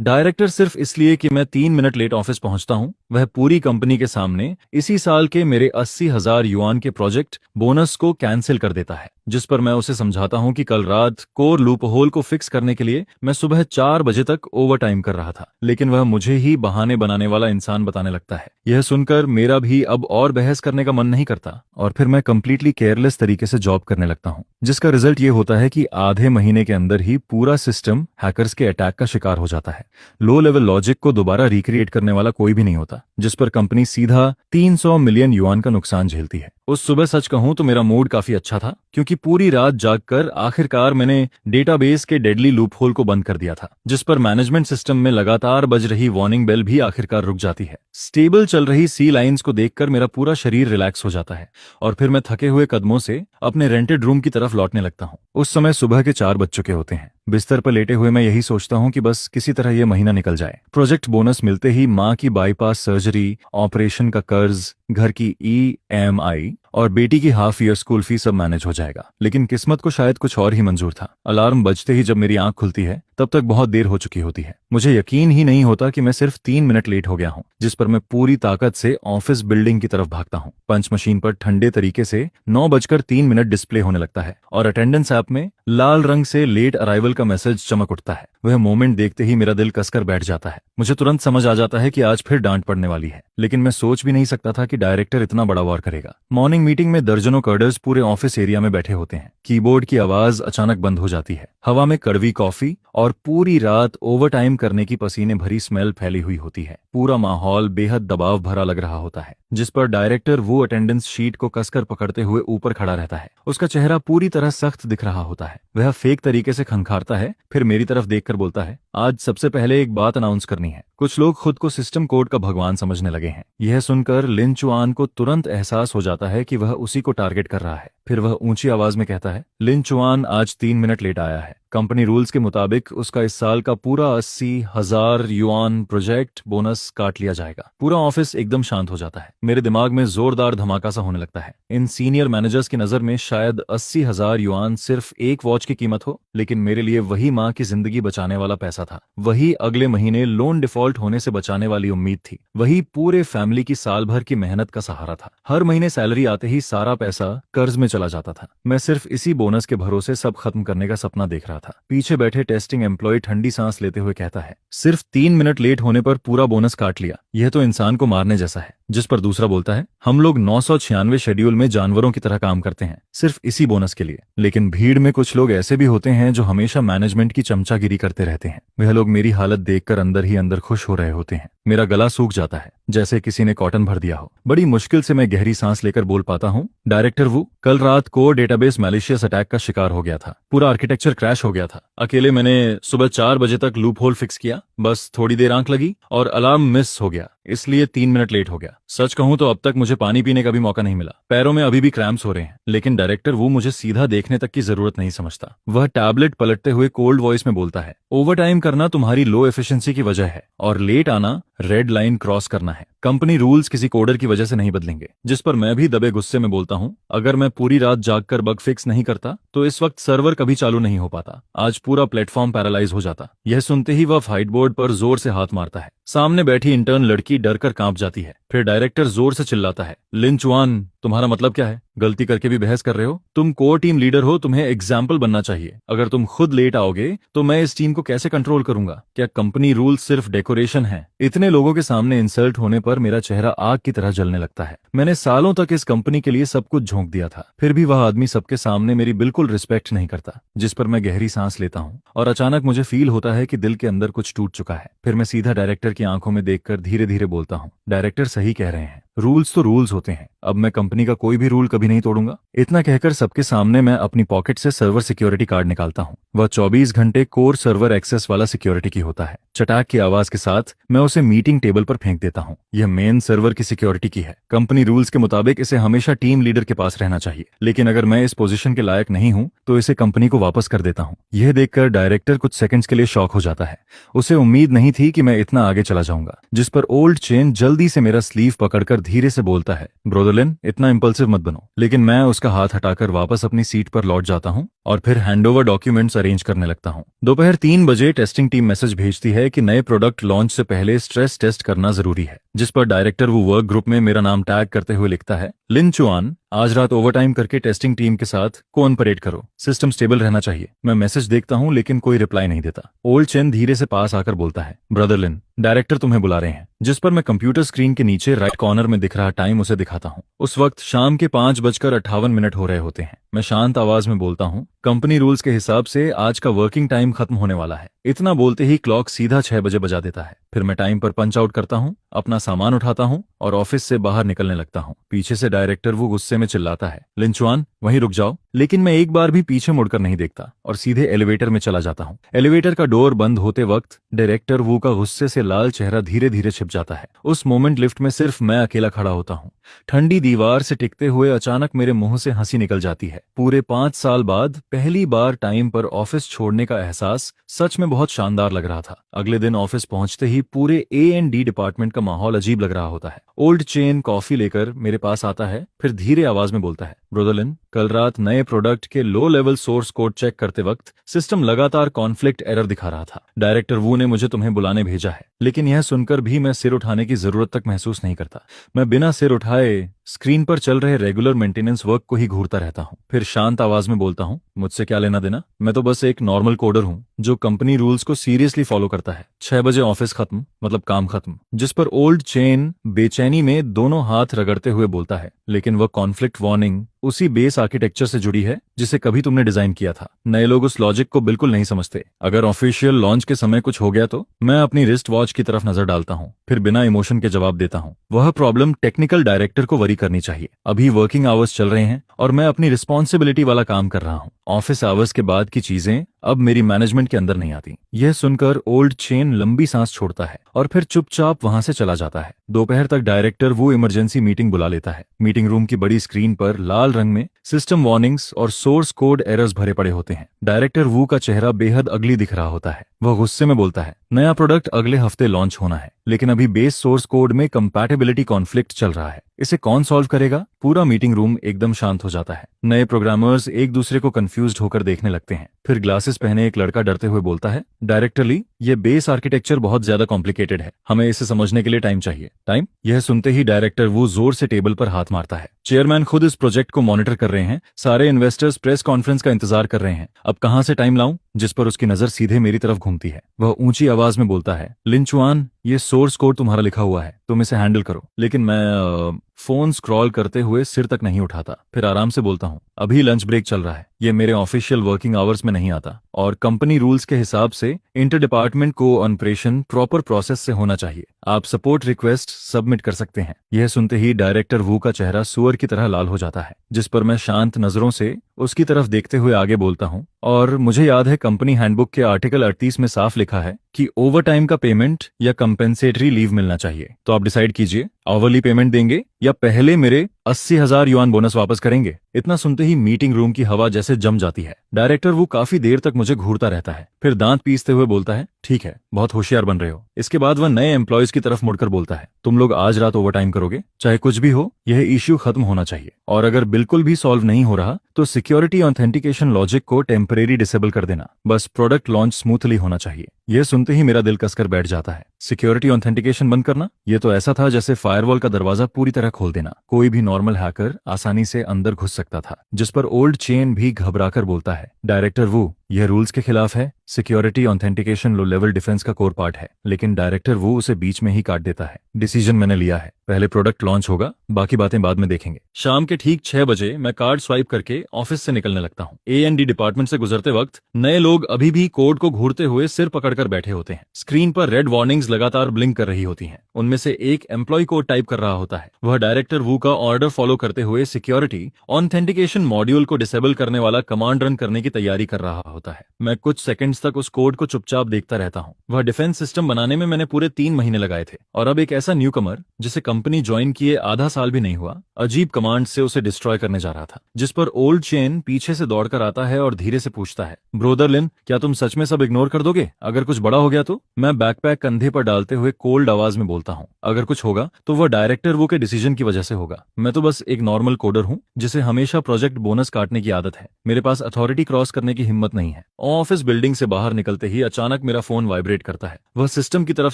Director सिर्फ इसलिए कि मैं 3 मिनट लेट ऑफिस पहुंचता हूं, वह पूरी कंपनी के सामने इसी साल के मेरे 80,000 युआन के प्रोजेक्ट बोनस को कैंसिल कर देता है। जिस पर मैं उसे समझाता हूं कि कल रात कोर लूप होल को फिक्स करने के लिए मैं सुबह 4 बजे तक ओवर टाइम कर रहा था, लेकिन वह मुझे ही बहाने बनाने वाला इंसान बताने लगता है। यह सुनकर मेरा भी अब और बहस करने का मन नहीं करता और फिर मैं कंप्लीटली केयरलेस तरीके से जॉब करने लगता हूं, जिसका रिजल्ट ये होता है कि आधे महीने के अंदर ही पूरा सिस्टम हैकर्स के अटैक का शिकार हो जाता है। लो लेवल लॉजिक को दोबारा रिक्रिएट करने वाला कोई भी नहीं होता, जिस पर कंपनी सीधा 300 मिलियन युआन का नुकसान झेलती है। उस सुबह सच कहूं तो मेरा मूड काफी अच्छा था, क्योंकि पूरी रात जागकर आखिरकार मैंने डेटाबेस के डेडली लूप होल को बंद कर दिया था, जिस पर मैनेजमेंट सिस्टम में लगातार बज रही वार्निंग बेल भी आखिरकार रुक जाती है। स्टेबल चल रही सी लाइंस को देखकर मेरा पूरा शरीर रिलैक्स हो जाता है और फिर मैं थके हुए कदमों से अपने रेंटेड रूम की तरफ लौटने लगता हूँ। उस समय सुबह के 4 बज चुके होते हैं। बिस्तर पर लेटे हुए मैं यही सोचता हूँ कि बस किसी तरह यह महीना निकल जाए। प्रोजेक्ट बोनस मिलते ही माँ की बाईपास सर्जरी, ऑपरेशन का कर्ज, घर की EMI और बेटी की हाफ ईयर स्कूल फीस सब मैनेज हो जाएगा। लेकिन किस्मत को शायद कुछ और ही मंजूर था। अलार्म बजते ही जब मेरी आंख खुलती है तब तक बहुत देर हो चुकी होती है। मुझे यकीन ही नहीं होता कि मैं सिर्फ 3 मिनट लेट हो गया हूँ, जिस पर मैं पूरी ताकत से ऑफिस बिल्डिंग की तरफ भागता हूँ। पंच मशीन पर ठंडे तरीके से 9:03 डिस्प्ले होने लगता है और अटेंडेंस ऐप में लाल रंग से लेट अराइवल का मैसेज चमक उठता है। वह मोमेंट देखते ही मेरा दिल कसकर बैठ जाता है। मुझे तुरंत समझ आ जाता है कि आज फिर डांट पड़ने वाली है, लेकिन मैं सोच भी नहीं सकता था कि डायरेक्टर इतना बड़ा वार करेगा। मॉर्निंग मीटिंग में दर्जनों कर्डर्स पूरे ऑफिस एरिया में बैठे होते हैं। कीबोर्ड की आवाज अचानक बंद हो जाती है। हवा में कड़वी कॉफी और पूरी रात ओवरटाइम करने की पसीने भरी स्मेल फैली हुई होती है। पूरा माहौल बेहद दबाव भरा लग रहा होता है, जिस पर डायरेक्टर वो अटेंडेंस शीट को कसकर पकड़ते हुए ऊपर खड़ा रहता है। उसका चेहरा पूरी तरह सख्त दिख रहा होता है। वह फेक तरीके से खनखारता है, फिर मेरी तरफ देखकर बोलता है, आज सबसे पहले एक बात अनाउंस करनी है। कुछ लोग खुद को सिस्टम कोड का भगवान समझने लगे हैं। यह सुनकर लिन चुआन को तुरंत एहसास हो जाता है कि वह उसी को टारगेट कर रहा है। फिर वह ऊंची आवाज में कहता है, लिन चुआन आज 3 मिनट लेट आया है। कंपनी रूल्स के मुताबिक उसका इस साल का पूरा 80,000 युआन प्रोजेक्ट बोनस काट लिया जाएगा। पूरा ऑफिस एकदम शांत हो जाता है। मेरे दिमाग में जोरदार धमाका सा होने लगता है। इन सीनियर मैनेजर्स की नजर में शायद 80,000 युआन सिर्फ एक वॉच की कीमत हो, लेकिन मेरे लिए वही माँ की जिंदगी बचाने वाला पैसा था। वही अगले महीने लोन डिफॉल्ट होने से बचाने वाली उम्मीद थी। वही पूरे फैमिली की साल भर की मेहनत का सहारा था। हर महीने सैलरी आते ही सारा पैसा कर्ज में चला जाता था। मैं सिर्फ इसी बोनस के भरोसे सब खत्म करने का सपना देख रहा था। पीछे बैठे टेस्टिंग एम्प्लॉय ठंडी सांस लेते हुए कहता है, सिर्फ 3 मिनट लेट होने पर पूरा बोनस काट लिया, यह तो इंसान को मारने जैसा है। जिस पर दूसरा बोलता है, हम लोग 996 शेड्यूल में जानवरों की तरह काम करते हैं, सिर्फ इसी बोनस के लिए। लेकिन भीड़ में कुछ लोग ऐसे भी होते हैं जो हमेशा मैनेजमेंट की चमचागिरी करते रहते हैं। वह लोग मेरी हालत देखकर अंदर ही अंदर खुश हो रहे होते हैं। मेरा गला सूख जाता है, जैसे किसी ने कॉटन भर दिया हो। बड़ी मुश्किल से मैं गहरी सांस लेकर बोल पाता हूँ, डायरेक्टर वू, कल रात कोर डेटाबेस मैलिशियस अटैक का शिकार हो गया था। पूरा आर्किटेक्चर क्रैश हो गया था। अकेले मैंने सुबह 4 बजे तक लूप होल फिक्स किया, बस थोड़ी देर आंख लगी और अलार्म मिस हो गया, इसलिए 3 मिनट लेट हो गया। सच कहूं तो अब तक मुझे पानी पीने का भी मौका नहीं मिला। पैरों में अभी भी क्रैम्प्स हो रहे हैं। लेकिन डायरेक्टर वो मुझे सीधा देखने तक की जरूरत नहीं समझता। वह टैबलेट पलटते हुए कोल्ड वॉइस में बोलता है, ओवरटाइम करना तुम्हारी लो एफिशिएंसी की वजह है और लेट आना रेड लाइन क्रॉस करना है। कंपनी रूल्स किसी कोडर की वजह से नहीं बदलेंगे। जिस पर मैं भी दबे गुस्से में बोलता हूँ, अगर मैं पूरी रात जागकर बग फिक्स नहीं करता तो इस वक्त सर्वर कभी चालू नहीं हो पाता। आज पूरा प्लेटफॉर्म पैरालाइज हो जाता। यह सुनते ही वह फाइट बोर्ड पर जोर से हाथ मारता है। सामने बैठी इंटर्न लड़की डर कर कांप जाती है। फिर डायरेक्टर जोर से चिल्लाता है, लिन चुआन, तुम्हारा मतलब क्या है? गलती करके भी बहस कर रहे हो? तुम कोर टीम लीडर हो, तुम्हें एग्जाम्पल बनना चाहिए। अगर तुम खुद लेट आओगे तो मैं इस टीम को कैसे कंट्रोल करूंगा? क्या कंपनी रूल सिर्फ डेकोरेशन है? इतने लोगों के सामने इंसल्ट होने पर मेरा चेहरा आग की तरह जलने लगता है। मैंने सालों तक इस कंपनी के लिए सब कुछ झोंक दिया था, फिर भी वह आदमी सबके सामने मेरी बिल्कुल रिस्पेक्ट नहीं करता। जिस पर मैं गहरी सांस लेता हूँ और अचानक मुझे फील होता है कि दिल के अंदर कुछ टूट चुका है। फिर मैं सीधा डायरेक्टर की आंखों में देखकर धीरे धीरे बोलता हूँ, डायरेक्टर सही कह रहे हैं, रूल्स तो रूल्स होते हैं। अब मैं कंपनी का कोई भी रूल कभी नहीं तोड़ूंगा। इतना कहकर सबके सामने मैं अपनी पॉकेट से सर्वर सिक्योरिटी कार्ड निकालता हूँ। वह 24 घंटे कोर सर्वर एक्सेस वाला सिक्योरिटी की होता है। चटाक की आवाज के साथ मैं उसे मीटिंग टेबल पर फेंक देता हूँ। यह मेन सर्वर की सिक्योरिटी की है। कंपनी रूल्स के मुताबिक इसे हमेशा टीम लीडर के पास रहना चाहिए, लेकिन अगर मैं इस पोजीशन के लायक नहीं हूँ तो इसे कंपनी को वापस कर देता हूँ। यह देखकर डायरेक्टर कुछ सेकंड्स के लिए शॉक हो जाता है। उसे उम्मीद नहीं थी कि मैं इतना आगे चला जाऊंगा। जिस पर ओल्ड चेन जल्दी से मेरा स्लीव पकड़कर धीरे से बोलता है, ब्रोदरलिन इतना इम्पल्सिव मत बनो। लेकिन मैं उसका हाथ हटाकर वापस अपनी सीट पर लौट जाता हूँ और फिर हैंडओवर डॉक्यूमेंट्स अरेंज करने लगता हूँ। दोपहर 3 बजे टेस्टिंग टीम मैसेज भेजती है कि नए प्रोडक्ट लॉन्च से पहले स्ट्रेस टेस्ट करना जरूरी है, जिस पर डायरेक्टर वो वर्क ग्रुप में मेरा नाम टैग करते हुए लिखता है, लिन चुआन आज रात ओवरटाइम करके टेस्टिंग टीम के साथ कोऑपरेट करो, सिस्टम स्टेबल रहना चाहिए। मैं मैसेज देखता हूँ लेकिन कोई रिप्लाई नहीं देता। ओल्ड चेन धीरे से पास आकर बोलता है, ब्रदर लिन डायरेक्टर तुम्हें बुला रहे हैं, जिस पर मैं कंप्यूटर स्क्रीन के नीचे राइट कॉर्नर में दिख रहा टाइम उसे दिखाता हूँ। उस वक्त शाम के 5:58 हो रहे होते हैं। मैं शांत आवाज में बोलता हूँ, कंपनी रूल्स के हिसाब से आज का वर्किंग टाइम खत्म होने वाला है। इतना बोलते ही क्लॉक सीधा 6 बजे बजा देता है। फिर मैं टाइम पर पंच आउट करता हूँ, अपना सामान उठाता हूँ और ऑफिस से बाहर निकलने लगता हूँ। पीछे से डायरेक्टर वो गुस्से में चिल्लाता है, लिंचुआन वहीं रुक जाओ। लेकिन मैं एक बार भी पीछे मुड़कर नहीं देखता और सीधे एलिवेटर में चला जाता हूँ। एलिवेटर का डोर बंद होते वक्त डायरेक्टर वो का गुस्से से लाल चेहरा धीरे धीरे छिप जाता है। उस मोमेंट लिफ्ट में सिर्फ मैं अकेला खड़ा होता हूँ। ठंडी दीवार से टिकते हुए अचानक मेरे मुंह से हंसी निकल जाती है। पूरे 5 साल बाद पहली बार टाइम पर ऑफिस छोड़ने का एहसास सच में बहुत शानदार लग रहा था। अगले दिन ऑफिस पहुंचते ही पूरे A&D डिपार्टमेंट का माहौल अजीब लग रहा होता है। ओल्ड चेन कॉफी लेकर मेरे पास आता है, फिर धीरे आवाज में बोलता है, ब्रोदरलिन कल रात नए प्रोडक्ट के low level source code check करते वक्त सिस्टम लगातार कॉन्फ्लिक्ट एरर दिखा रहा था। डायरेक्टर वू ने मुझे तुम्हें बुलाने भेजा है। लेकिन यह सुनकर भी मैं सिर उठाने की जरूरत तक महसूस नहीं करता। मैं बिना सिर उठाए स्क्रीन पर चल रहे रेगुलर मेंटेनेंस वर्क को ही घूरता रहता हूँ। फिर शांत आवाज में बोलता हूँ, मुझसे क्या लेना देना, मैं तो बस एक नॉर्मल कोडर हूँ जो कंपनी रूल्स को सीरियसली फॉलो करता है। 6 बजे ऑफिस खत्म मतलब काम खत्म। जिस पर ओल्ड चेन बेचैनी में दोनों हाथ रगड़ते हुए बोलता है, लेकिन वह कॉन्फ्लिक्ट वार्निंग उसी बेस आर्किटेक्चर से जुड़ी है जिसे कभी तुमने डिजाइन किया था। नए लोग उस लॉजिक को बिल्कुल नहीं समझते। अगर ऑफिशियल लॉन्च के समय कुछ हो गया तो मैं अपनी रिस्ट वॉच की तरफ नजर डालता हूँ, फिर बिना इमोशन के जवाब देता हूँ, वह प्रॉब्लम टेक्निकल डायरेक्टर को वरी करनी चाहिए। अभी वर्किंग आवर्स चल रहे हैं और मैं अपनी रिस्पॉन्सिबिलिटी वाला काम कर रहा हूँ। ऑफिस आवर्स के बाद की चीजें अब मेरी मैनेजमेंट के अंदर नहीं आती। यह सुनकर ओल्ड चेन लंबी सांस छोड़ता है और फिर चुपचाप वहां से चला जाता है। दोपहर तक डायरेक्टर वो इमरजेंसी मीटिंग बुला लेता है। मीटिंग रूम की बड़ी स्क्रीन पर लाल रंग में सिस्टम वार्निंग्स और सोर्स कोड एरर्स भरे पड़े होते हैं। डायरेक्टर वू का चेहरा बेहद अगली दिख रहा होता है। वह गुस्से में बोलता है, नया प्रोडक्ट अगले हफ्ते लॉन्च होना है, लेकिन अभी बेस सोर्स कोड में कंपैटिबिलिटी कॉन्फ्लिक्ट चल रहा है। इसे कौन सॉल्व करेगा? पूरा मीटिंग रूम एकदम शांत हो जाता है। नए प्रोग्रामर्स एक दूसरे को कंफ्यूज्ड होकर देखने लगते हैं। फिर ग्लासेस पहने एक लड़का डरते हुए बोलता है, डायरेक्टर ली ये बेस आर्किटेक्चर बहुत ज्यादा कॉम्प्लिकेटेड है, हमें इसे समझने के लिए टाइम चाहिए। टाइम? यह सुनते ही डायरेक्टर वो जोर से टेबल पर हाथ मारता है। चेयरमैन खुद इस प्रोजेक्ट को मॉनिटर कर रहे हैं, सारे इन्वेस्टर्स प्रेस कॉन्फ्रेंस का इंतजार कर रहे हैं, अब कहां से टाइम लाऊं? जिस पर उसकी नजर सीधे मेरी तरफ घूमती है। वह ऊंची आवाज में बोलता है, लिंचुआन ये सोर्स कोड तुम्हारा लिखा हुआ है, तुम इसे हैंडल करो। लेकिन मैं फोन स्क्रॉल करते हुए सिर तक नहीं उठाता। फिर आराम से बोलता हूँ, अभी लंच ब्रेक चल रहा है, ये मेरे ऑफिशियल वर्किंग आवर्स में नहीं आता और कंपनी रूल्स के हिसाब से inter department cooperation proper process से होना चाहिए। आप सपोर्ट रिक्वेस्ट सबमिट कर सकते हैं। यह सुनते ही डायरेक्टर वू का चेहरा सुअर की तरह लाल हो जाता है, जिस पर मैं शांत नजरों से उसकी तरफ देखते हुए आगे बोलता हूँ, और मुझे याद है कंपनी हैंडबुक के आर्टिकल 38 में साफ लिखा है कि ओवर टाइम का पेमेंट या कंपेंसेटरी लीव मिलना चाहिए। तो आप डिसाइड कीजिए, आवरली पेमेंट देंगे या पहले मेरे 80,000 युआन बोनस वापस करेंगे। इतना सुनते ही मीटिंग रूम की हवा जैसे जम जाती है। डायरेक्टर वो काफी देर तक मुझे घूरता रहता है, फिर दांत पीसते हुए बोलता है, ठीक है, बहुत होशियार बन रहे हो। इसके बाद वह नए एम्प्लॉयज की तरफ मुड़कर बोलता है, तुम लोग आज रात ओवर टाइम करोगे, चाहे कुछ भी हो, यह इश्यू खत्म होना चाहिए। और अगर बिल्कुल भी सॉल्व नहीं हो रहा तो सिक्योरिटी ऑथेंटिकेशन लॉजिक को टेम्परेरी डिसेबल कर देना। बस प्रोडक्ट लॉन्च स्मूथली होना चाहिए। यह सुनते ही मेरा दिल कसकर बैठ जाता है। सिक्योरिटी ऑथेंटिकेशन बंद करना, यह तो ऐसा था जैसे फायरवॉल का दरवाजा पूरी तरह खोल देना। कोई भी नॉर्मल हैकर आसानी से अंदर घुस सकता था। जिस पर ओल्ड चेन भी घबराकर बोलता है, डायरेक्टर वू यह रूल्स के खिलाफ है। Security authentication low level defence का कोर पार्ट है। लेकिन डायरेक्टर वो उसे बीच में ही काट देता है। डिसीजन मैंने लिया है, पहले प्रोडक्ट लॉन्च होगा, बाकी बातें बाद में देखेंगे। शाम के ठीक 6 बजे मैं कार्ड स्वाइप करके ऑफिस से निकलने लगता हूँ। A&D डिपार्टमेंट से गुजरते वक्त नए लोग अभी भी कोड को घूरते हुए सिर पकड़कर बैठे होते हैं। स्क्रीन पर रेड वार्निंग्स लगातार ब्लिंक कर रही होती हैं। उनमें से एक एम्प्लॉय कोड टाइप कर रहा होता है। वह डायरेक्टर वू का ऑर्डर फॉलो करते हुए सिक्योरिटी ऑथेंटिकेशन मॉड्यूल को डिसेबल करने वाला कमांड रन करने की तैयारी कर रहा होता है। मैं कुछ सेकंड्स तक उस कोड को चुपचाप देखता रहता हूँ। वह डिफेंस सिस्टम बनाने में मैंने पूरे 3 महीने लगाए थे और अब एक ऐसा न्यूकमर जिसे कंपनी ज्वाइन किए आधा साल भी नहीं हुआ, अजीब कमांड से उसे डिस्ट्रॉय करने जा रहा था, जिस पर ओल्ड चेन पीछे से दौड़कर आता है और धीरे से पूछता है, ब्रोदर लिन, क्या तुम सच में सब इग्नोर कर दोगे? अगर कुछ बड़ा हो गया तो? मैं बैकपैक कंधे पर डालते हुए कोल्ड आवाज में बोलता हूँ, अगर कुछ होगा तो वह डायरेक्टर वो के डिसीजन की वजह से होगा। मैं तो बस एक नॉर्मल कोडर हूँ जिसे हमेशा प्रोजेक्ट बोनस काटने की आदत है। मेरे पास अथॉरिटी क्रॉस करने की हिम्मत नहीं है। ऑफिस बिल्डिंग से बाहर निकलते ही अचानक मेरा फोन वाइब्रेट करता है। वह सिस्टम की तरफ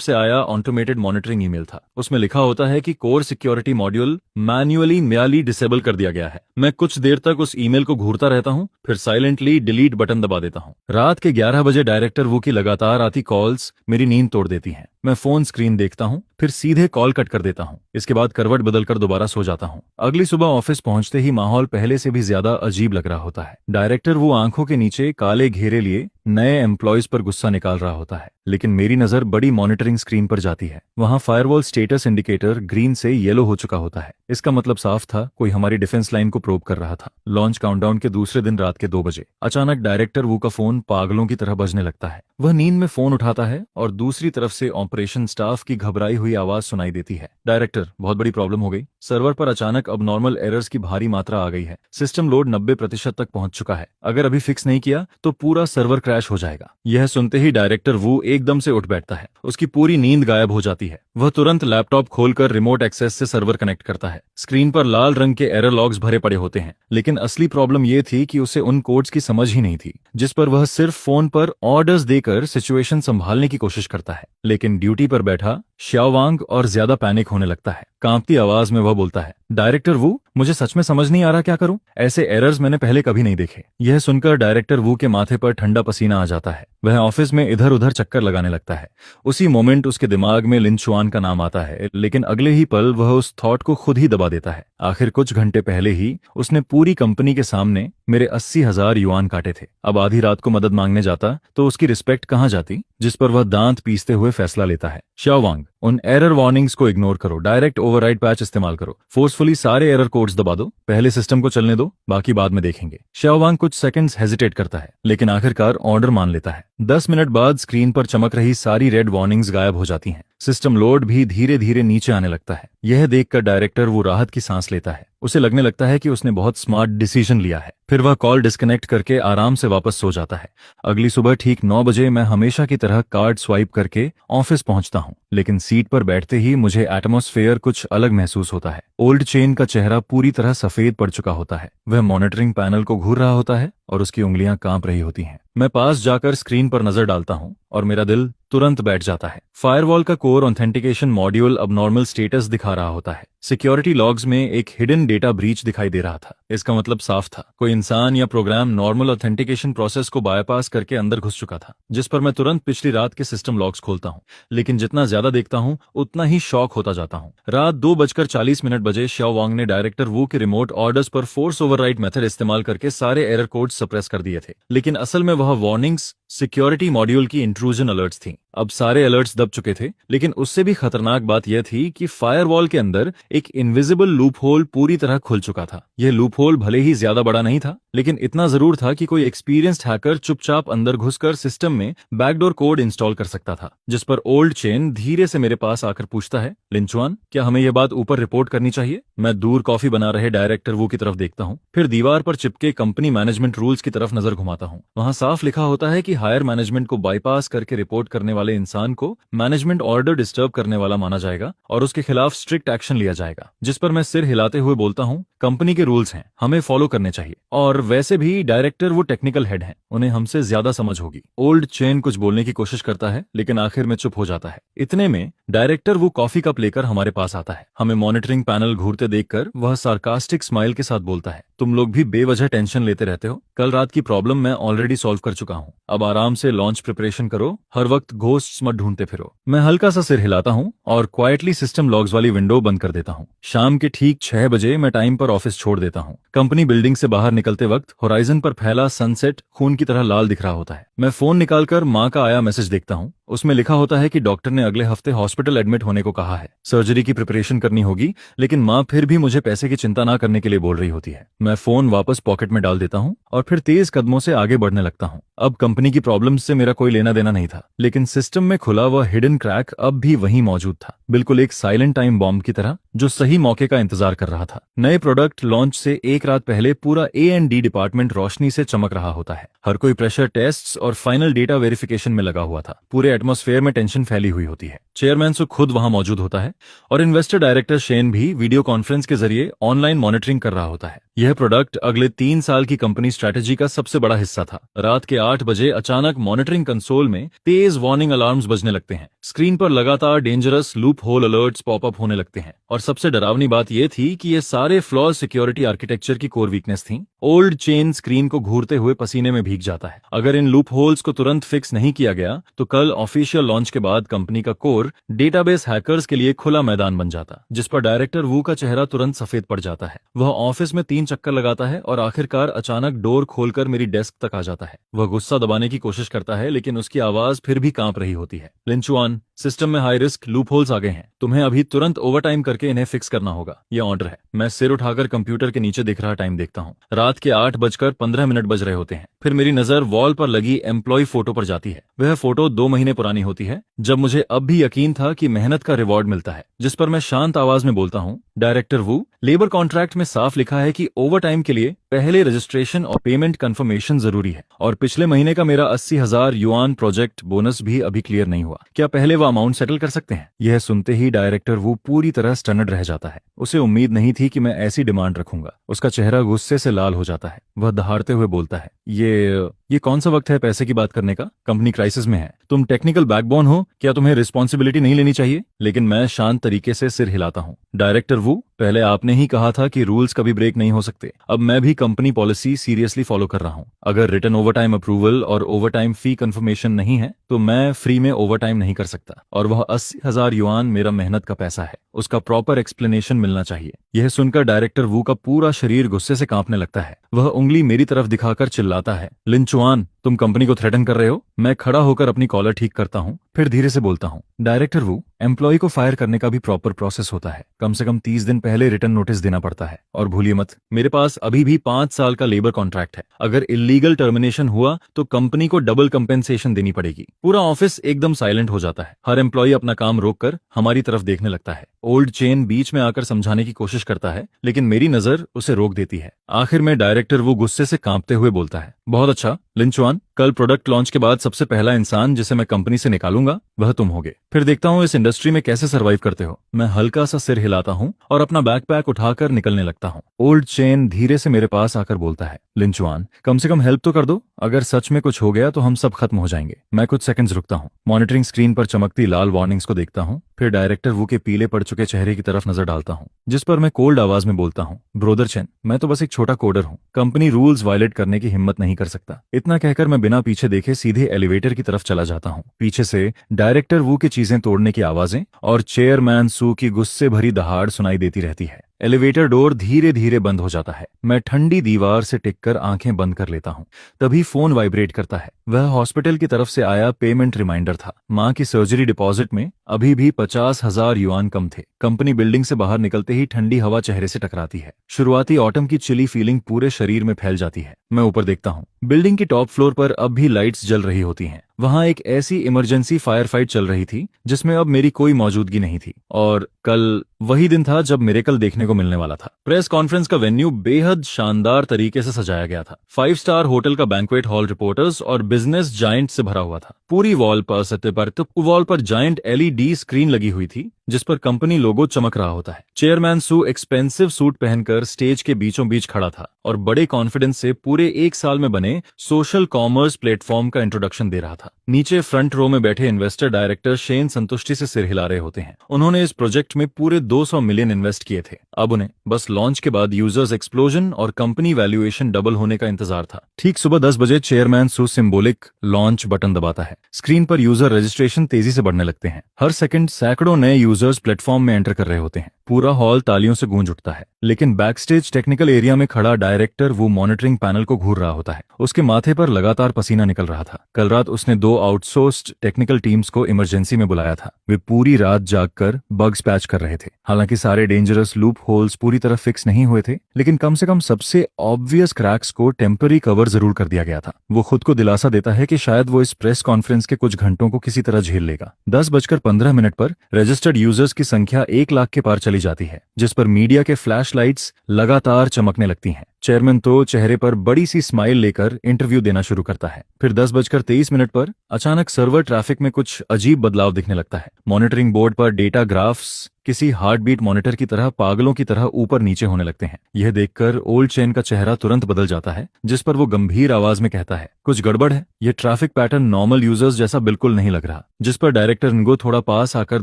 से आया ऑटोमेटेड मॉनिटरिंग ईमेल था। उसमें लिखा होता है कि core security module manually disable कर दिया गया है। मैं कुछ देर तक उस ईमेल को घूरता रहता हूँ, फिर साइलेंटली डिलीट बटन दबा देता हूँ। रात के 11 बजे डायरेक्टर वो की लगातार आती कॉल्स मेरी नींद तोड़ देती हैं। मैं फोन स्क्रीन देखता हूँ, फिर सीधे कॉल कट कर देता हूँ। इसके बाद करवट बदलकर दोबारा सो जाता हूँ। अगली सुबह ऑफिस पहुंचते ही माहौल पहले से भी ज्यादा अजीब लग रहा होता है। डायरेक्टर वो आंखों के नीचे काले घेरे लिए नए एम्प्लॉयज पर गुस्सा निकाल रहा होता है, लेकिन मेरी नजर बड़ी मॉनिटरिंग स्क्रीन पर जाती है। वहां फायरवॉल स्टेटस इंडिकेटर ग्रीन से येलो हो चुका होता है। इसका मतलब साफ था, कोई हमारी डिफेंस लाइन को प्रोब कर रहा था। लॉन्च काउंटडाउन के दूसरे दिन रात के 2 बजे अचानक डायरेक्टर वू का फोन पागलों की तरह बजने लगता है। वह नींद में फोन उठाता है और दूसरी तरफ से ऑपरेशन स्टाफ की घबराई हुई आवाज सुनाई देती है, डायरेक्टर, बहुत बड़ी प्रॉब्लम हो गई। सर्वर पर अचानक अबनॉर्मल एरर्स की भारी मात्रा आ गई है। सिस्टम लोड 90% तक पहुंच चुका है। अगर अभी फिक्स नहीं किया तो पूरा सर्वर क्रैश हो जाएगा। यह सुनते ही डायरेक्टर वू एकदम से उठ बैठता है। उसकी पूरी नींद गायब हो जाती है। वह तुरंत लैपटॉप खोलकर रिमोट एक्सेस से सर्वर कनेक्ट करता है। स्क्रीन पर लाल रंग के एरर लॉग्स भरे पड़े होते हैं, लेकिन असली प्रॉब्लम यह थी कि उसे उन कोड्स की समझ ही नहीं थी जिस पर वह सिर्फ फोन पर ऑर्डर्स देकर सिचुएशन संभालने की कोशिश करता है। लेकिन ड्यूटी पर बैठा श्यावांग और ज्यादा पैनिक होने लगता है। कांपती आवाज में वह बोलता है, डायरेक्टर वू, मुझे सच में समझ नहीं आ रहा क्या करूं। ऐसे एरर्स मैंने पहले कभी नहीं देखे। यह सुनकर डायरेक्टर वू के माथे पर ठंडा पसीना आ जाता है। वह ऑफिस में इधर उधर चक्कर लगाने लगता है। उसी मोमेंट उसके दिमाग में लिन चुआन का नाम आता है, लेकिन अगले ही पल वह उस थॉट को खुद ही दबा देता है। आखिर कुछ घंटे पहले ही उसने पूरी कंपनी के सामने मेरे 80,000 युआन काटे थे। अब आधी रात को मदद मांगने जाता तो उसकी रिस्पेक्ट कहाँ जाती, जिस पर वह दांत पीसते हुए फैसला लेता है, शाओवांग, उन एरर वार्निंग्स को इग्नोर करो, डायरेक्ट ओवरराइड पैच इस्तेमाल करो, फोर्सफुली सारे एरर कोड्स दबा दो, पहले सिस्टम को चलने दो, बाकी बाद में देखेंगे। शाओवांग कुछ सेकंड्स हेजिटेट करता है, लेकिन आखिरकार ऑर्डर मान लेता है। 10 मिनट बाद स्क्रीन पर चमक रही सारी रेड वार्निंग्स गायब हो जाती हैं। सिस्टम लोड भी धीरे धीरे नीचे आने लगता है। यह देखकर डायरेक्टर वो राहत की सांस लेता है। उसे लगने लगता है कि उसने बहुत स्मार्ट डिसीजन लिया है। फिर वह कॉल डिस्कनेक्ट करके आराम से वापस सो जाता है। अगली सुबह ठीक 9 बजे मैं हमेशा की तरह कार्ड स्वाइप करके ऑफिस पहुंचता हूं, लेकिन सीट पर बैठते ही मुझे एटमॉस्फेयर कुछ अलग महसूस होता है। ओल्ड चेन का चेहरा पूरी तरह सफेद पड़ चुका होता है। वह मॉनिटरिंग पैनल को घूर रहा होता है और उसकी उंगलियां कांप रही होती हैं। मैं पास जाकर स्क्रीन पर नजर डालता हूं और मेरा दिल तुरंत बैठ जाता है। फायरवॉल का कोर ऑथेंटिकेशन मॉड्यूल अब नॉर्मल स्टेटस दिखा रहा होता है। सिक्योरिटी लॉग्स में एक हिडन डेटा ब्रीच दिखाई दे रहा था। इसका मतलब साफ था, कोई इंसान या प्रोग्राम नॉर्मल ऑथेंटिकेशन प्रोसेस को बायपास करके अंदर घुस चुका था। जिस पर मैं तुरंत पिछली रात के सिस्टम लॉग्स खोलता हूं, लेकिन जितना ज्यादा देखता हूं उतना ही शॉक होता जाता हूं। रात 2:40 बजे शाओवांग ने डायरेक्टर वू के रिमोट ऑर्डर्स पर फोर्स ओवरराइड मेथड इस्तेमाल करके सारे एरर कोड सप्रेस कर दिए थे, लेकिन असल में वह वार्निंग्स सिक्योरिटी मॉड्यूल की इंट्रूजन अलर्ट्स थी। अब सारे अलर्ट्स दब चुके थे, लेकिन उससे भी खतरनाक बात यह थी कि फायरवॉल के अंदर एक इनविजिबल लूप होल पूरी तरह खुल चुका था। यह लूप होल भले ही ज्यादा बड़ा नहीं था, लेकिन इतना जरूर था कि कोई एक्सपीरियंस्ड हैकर चुपचाप अंदर घुसकर सिस्टम में बैकडोर कोड इंस्टॉल कर सकता था। जिस पर ओल्ड चेन धीरे से मेरे पास आकर पूछता है, लिंचुआन, क्या हमें यह बात ऊपर रिपोर्ट करनी चाहिए? मैं दूर कॉफी बना रहे डायरेक्टर वू की तरफ देखता हूँ, फिर दीवार पर चिपके कंपनी मैनेजमेंट रूल्स की तरफ नजर घुमाता हूँ। वहां साफ लिखा होता है कि हायर मैनेजमेंट को बाईपास करके रिपोर्ट करने वाले इंसान को मैनेजमेंट ऑर्डर डिस्टर्ब करने वाला माना जाएगा और उसके खिलाफ स्ट्रिक्ट एक्शन लिया जाएगा। जिस पर मैं सिर हिलाते हुए बोलता हूँ, कंपनी के रूल्स हैं, हमें फॉलो करने चाहिए, और वैसे भी डायरेक्टर वो टेक्निकल हेड हैं, उन्हें हमसे ज्यादा समझ होगी। ओल्ड चेन कुछ बोलने की कोशिश करता है, लेकिन आखिर में चुप हो जाता है। इतने में डायरेक्टर वो कॉफी कप लेकर हमारे पास आता है। हमें मॉनिटरिंग पैनल घूरते देखकर वह सार्कास्टिक स्माइल के साथ बोलता है, तुम लोग भी बेवजह टेंशन लेते रहते हो। कल रात की प्रॉब्लम मैं ऑलरेडी सॉल्व कर चुका हूँ। अब आराम से लॉन्च प्रिपरेशन करो, हर वक्त घोस्ट्स मत ढूंढते फिरो। मैं हल्का सा सिर हिलाता हूँ और क्वाइटली सिस्टम लॉग्स वाली विंडो बंद कर देता हूँ। शाम के ठीक 6 बजे मैं टाइम पर ऑफिस छोड़ देता हूँ। कंपनी बिल्डिंग से बाहर निकलते वक्त होराइजन पर फैला सनसेट खून की तरह लाल दिख रहा होता है। मैं फोन निकालकर माँ का आया मैसेज देखता हूँ। उसमें लिखा होता है कि डॉक्टर ने अगले हफ्ते हॉस्पिटल एडमिट होने को कहा है, सर्जरी की प्रिपरेशन करनी होगी, लेकिन माँ फिर भी मुझे पैसे की चिंता ना करने के लिए बोल रही होती है। मैं फोन वापस पॉकेट में डाल देता हूँ और फिर तेज कदमों से आगे बढ़ने लगता हूँ। अब कंपनी की प्रॉब्लम्स से मेरा कोई लेना देना नहीं था, लेकिन सिस्टम में खुला वह हिडन क्रैक अब भी वहीं मौजूद था, बिल्कुल एक साइलेंट टाइम बॉम्ब की तरह जो सही मौके का इंतजार कर रहा था। नए प्रोडक्ट लॉन्च से एक रात पहले पूरा A&D डिपार्टमेंट रोशनी से चमक रहा होता है। हर कोई प्रेशर टेस्ट्स और फाइनल डेटा वेरिफिकेशन में लगा हुआ था। पूरे एटमॉस्फेयर में टेंशन फैली हुई होती है। चेयरमैन सु खुद वहां मौजूद होता है और इन्वेस्टर डायरेक्टर शेन भी वीडियो कॉन्फ्रेंस के जरिए ऑनलाइन मॉनिटरिंग कर रहा होता है। यह प्रोडक्ट अगले 3 साल की कंपनी स्ट्रेटेजी का सबसे बड़ा हिस्सा था। रात के 8 बजे अचानक मॉनिटरिंग कंसोल में तेज वार्निंग अलार्म्स बजने लगते हैं। स्क्रीन पर लगातार dangerous loop hole alerts popup होने लगते हैं और सबसे डरावनी बात यह थी कि ये सारे फ्लॉज सिक्योरिटी आर्किटेक्चर की कोर वीकनेस थी। ओल्ड चेन स्क्रीन को घूरते हुए पसीने में भीग जाता है। अगर इन लूप होल्स को तुरंत फिक्स नहीं किया गया तो कल ऑफिशियल लॉन्च के बाद कंपनी का कोर डेटाबेस हैकर्स के लिए खुला मैदान बन जाता, जिस पर डायरेक्टर वू का चेहरा तुरंत सफेद पड़ जाता है। वह ऑफिस में 3 चक्कर लगाता है और आखिरकार अचानक डोर खोलकर मेरी डेस्क तक आ जाता है। वह गुस्सा दबाने की कोशिश करता है, लेकिन उसकी आवाज फिर भी कांप रही होती है। लिंचुआन, सिस्टम में हाई रिस्क लूप होल्स आ गए हैं, तुम्हें अभी तुरंत ओवरटाइम करके इन्हें फिक्स करना होगा, यह ऑर्डर है। मैं सिर उठाकर कंप्यूटर के नीचे दिख रहा टाइम देखता हूँ। रात के 8:15 बज रहे होते हैं। फिर मेरी नजर वॉल पर लगी एम्प्लॉय फोटो पर जाती है। वह फोटो 2 महीने पुरानी होती है, जब मुझे अब भी यकीन था कि मेहनत का रिवॉर्ड मिलता है। जिस पर मैं शांत आवाज में बोलता हूँ, डायरेक्टर वू, लेबर कॉन्ट्रैक्ट में साफ लिखा है कि ओवरटाइम के लिए पहले रजिस्ट्रेशन और पेमेंट कंफर्मेशन जरूरी है, और पिछले महीने का मेरा 80,000 युआन प्रोजेक्ट बोनस भी अभी क्लियर नहीं हुआ। क्या पहले वो अमाउंट सेटल कर सकते हैं? यह सुनते ही डायरेक्टर वू पूरी तरह स्टन्नड रह जाता है। उसे उम्मीद नहीं थी कि मैं ऐसी डिमांड रखूंगा। उसका चेहरा गुस्से से लाल हो जाता है। वह दहाड़ते हुए बोलता है, ये कौन सा वक्त है पैसे की बात करने का? कंपनी क्राइसिस में है। तुम टेक्निकल बैकबोन हो, क्या तुम्हें रिस्पॉन्सिबिलिटी नहीं लेनी चाहिए? लेकिन मैं शांत तरीके से सिर हिलाता हूँ। डायरेक्टर वू, पहले आपने ही कहा था कि रूल्स कभी ब्रेक नहीं हो सकते। अब मैं भी कंपनी पॉलिसी सीरियसली फॉलो कर रहा हूँ। अगर रिटर्न ओवरटाइम अप्रूवल और ओवरटाइम फी कंफर्मेशन नहीं है तो मैं फ्री में ओवरटाइम नहीं कर सकता, और वह 80,000 युआन मेरा मेहनत का पैसा है। उसका प्रॉपर एक्सप्लेनेशन मिलना चाहिए। यह सुनकर डायरेक्टर वू का पूरा शरीर गुस्से से कांपने लगता है। वह उंगली मेरी तरफ दिखाकर चिल्लाता है, लिंचुआन, तुम कंपनी को थ्रेटन कर रहे हो? मैं खड़ा होकर अपनी कॉलर ठीक करता हूँ, फिर धीरे से बोलता हूँ, डायरेक्टर वू, एम्प्लॉय को फायर करने का भी प्रॉपर प्रोसेस होता है। कम से कम 30 दिन पहले रिटर्न नोटिस देना पड़ता है। और भूलिए मत, मेरे पास अभी भी 5 साल का लेबर कॉन्ट्रैक्ट है। अगर इलीगल टर्मिनेशन हुआ तो कंपनी को डबल कंपेंसेशन देनी पड़ेगी। पूरा ऑफिस एकदम साइलेंट हो जाता है। हर एम्प्लॉय अपना काम रोककर हमारी तरफ देखने लगता है। ओल्ड चेन बीच में आकर समझाने की कोशिश करता है, लेकिन मेरी नजर उसे रोक देती है। आखिर में डायरेक्टर वो गुस्से से कांपते हुए बोलता है, बहुत अच्छा लिंचुआन, कल प्रोडक्ट लॉन्च के बाद सबसे पहला इंसान जिसे मैं कंपनी से निकालूंगा वह तुम होगे। फिर देखता हूँ इस इंडस्ट्री में कैसे सर्वाइव करते हो। मैं हल्का सा सिर हिलाता हूँ और अपना बैकपैक उठाकर निकलने लगता हूँ। ओल्ड चेन धीरे से मेरे पास आकर बोलता है, लिंचुआन, कम से कम हेल्प तो कर दो। अगर सच में कुछ हो गया तो हम सब खत्म हो जाएंगे। मैं कुछ सेकंड्स रुकता हूँ, मॉनिटरिंग स्क्रीन पर चमकती लाल वार्निंग्स को देखता हूँ, फिर डायरेक्टर वू के पीले पड़ चुके चेहरे की तरफ नजर डालता हूँ, जिस पर मैं कोल्ड आवाज में बोलता हूँ, ब्रोदर चेन, मैं तो बस एक छोटा कोडर हूँ, कंपनी रूल्स वायलेट करने की हिम्मत नहीं कर सकता। इतना कहकर मैं बिना पीछे देखे सीधे एलिवेटर की तरफ चला जाता हूँ। पीछे से डायरेक्टर वू की चीजें तोड़ने की आवाजें और चेयरमैन सू की गुस्से भरी दहाड़ सुनाई देती रहती है। एलिवेटर डोर धीरे धीरे बंद हो जाता है। मैं ठंडी दीवार से टिककर आंखें बंद कर लेता हूँ। तभी फोन वाइब्रेट करता है। वह हॉस्पिटल की तरफ से आया पेमेंट रिमाइंडर था। माँ की सर्जरी डिपॉजिट में अभी भी 50,000 युआन कम थे। कंपनी बिल्डिंग से बाहर निकलते ही ठंडी हवा चेहरे से टकराती है। शुरुआती ऑटम की चिली फीलिंग पूरे शरीर में फैल जाती है। मैं ऊपर देखता हूँ। बिल्डिंग की टॉप फ्लोर पर अब भी लाइट्स जल रही होती हैं। वहां एक ऐसी इमरजेंसी फायर फाइट चल रही थी जिसमें अब मेरी कोई मौजूदगी नहीं थी, और कल वही दिन था जब मिरेकल देखने को मिलने वाला था। प्रेस कॉन्फ्रेंस का वेन्यू बेहद शानदार तरीके से सजाया गया था। 5 स्टार होटल का बैंक्वेट हॉल रिपोर्टर्स और बिजनेस जायंट से भरा हुआ था। पूरी वॉल पर वॉल पर जायंट LED स्क्रीन लगी हुई थी जिस पर कंपनी लोगो चमक रहा होता है। चेयरमैन सू एक्सपेंसिव सूट पहनकर स्टेज के बीचों बीच खड़ा था और बड़े कॉन्फिडेंस से पूरे 1 साल में बने सोशल कॉमर्स प्लेटफॉर्म का इंट्रोडक्शन दे रहा था। नीचे फ्रंट रो में बैठे इन्वेस्टर डायरेक्टर शेन संतुष्टि से सिर हिला रहे होते हैं। उन्होंने इस प्रोजेक्ट में पूरे 200 मिलियन इन्वेस्ट किए थे। अब उन्हें बस लॉन्च के बाद यूजर्स एक्सप्लोजन और कंपनी वैल्यूएशन डबल होने का इंतजार था। ठीक सुबह 10 बजे चेयरमैन सू सिंबॉलिक लॉन्च बटन दबाता है। स्क्रीन पर यूजर रजिस्ट्रेशन तेजी से बढ़ने लगते हैं। हर सेकंड सैकड़ों नए यूजर्स प्लेटफॉर्म में एंटर कर रहे होते हैं। पूरा हॉल तालियों से गूंज उठता है। लेकिन बैकस्टेज टेक्निकल एरिया में खड़ा डायरेक्टर वो मॉनिटरिंग पैनल को घूर रहा होता है। उसके माथे पर लगातार पसीना निकल रहा था। कल रात उसने 2 आउटसोर्स्ड टेक्निकल टीम्स को इमरजेंसी में बुलाया था। वे पूरी रात जागकर बग्स पैच कर रहे थे। हालांकि सारे डेंजरस लूप होल्स पूरी तरह फिक्स नहीं हुए थे, लेकिन कम से कम सबसे ऑब्वियस क्रैक्स को टेम्पररी कवर जरूर कर दिया गया था। वो खुद को दिलासा देता है कि शायद वो इस प्रेस कॉन्फ्रेंस के कुछ घंटों को किसी तरह झेल लेगा। 10:15 पर रजिस्टर्ड यूजर्स की संख्या 1 लाख के पार चली जाती है, जिस पर मीडिया के फ्लैश लाइट्स लगातार चमकने लगती हैं। चेयरमैन तो चेहरे पर बड़ी सी स्माइल लेकर इंटरव्यू देना शुरू करता है। फिर 10:23 पर अचानक सर्वर ट्रैफिक में कुछ अजीब बदलाव दिखने लगता है। मॉनिटरिंग बोर्ड पर डेटा ग्राफ्स किसी हार्ट बीट मॉनिटर की तरह पागलों की तरह ऊपर नीचे होने लगते हैं। यह देखकर ओल्ड चेन का चेहरा तुरंत बदल जाता है, जिस पर वो गंभीर आवाज में कहता है, कुछ गड़बड़ है। यह ट्रैफिक पैटर्न नॉर्मल यूजर्स जैसा बिल्कुल नहीं लग रहा। जिस पर डायरेक्टर इनको थोड़ा पास आकर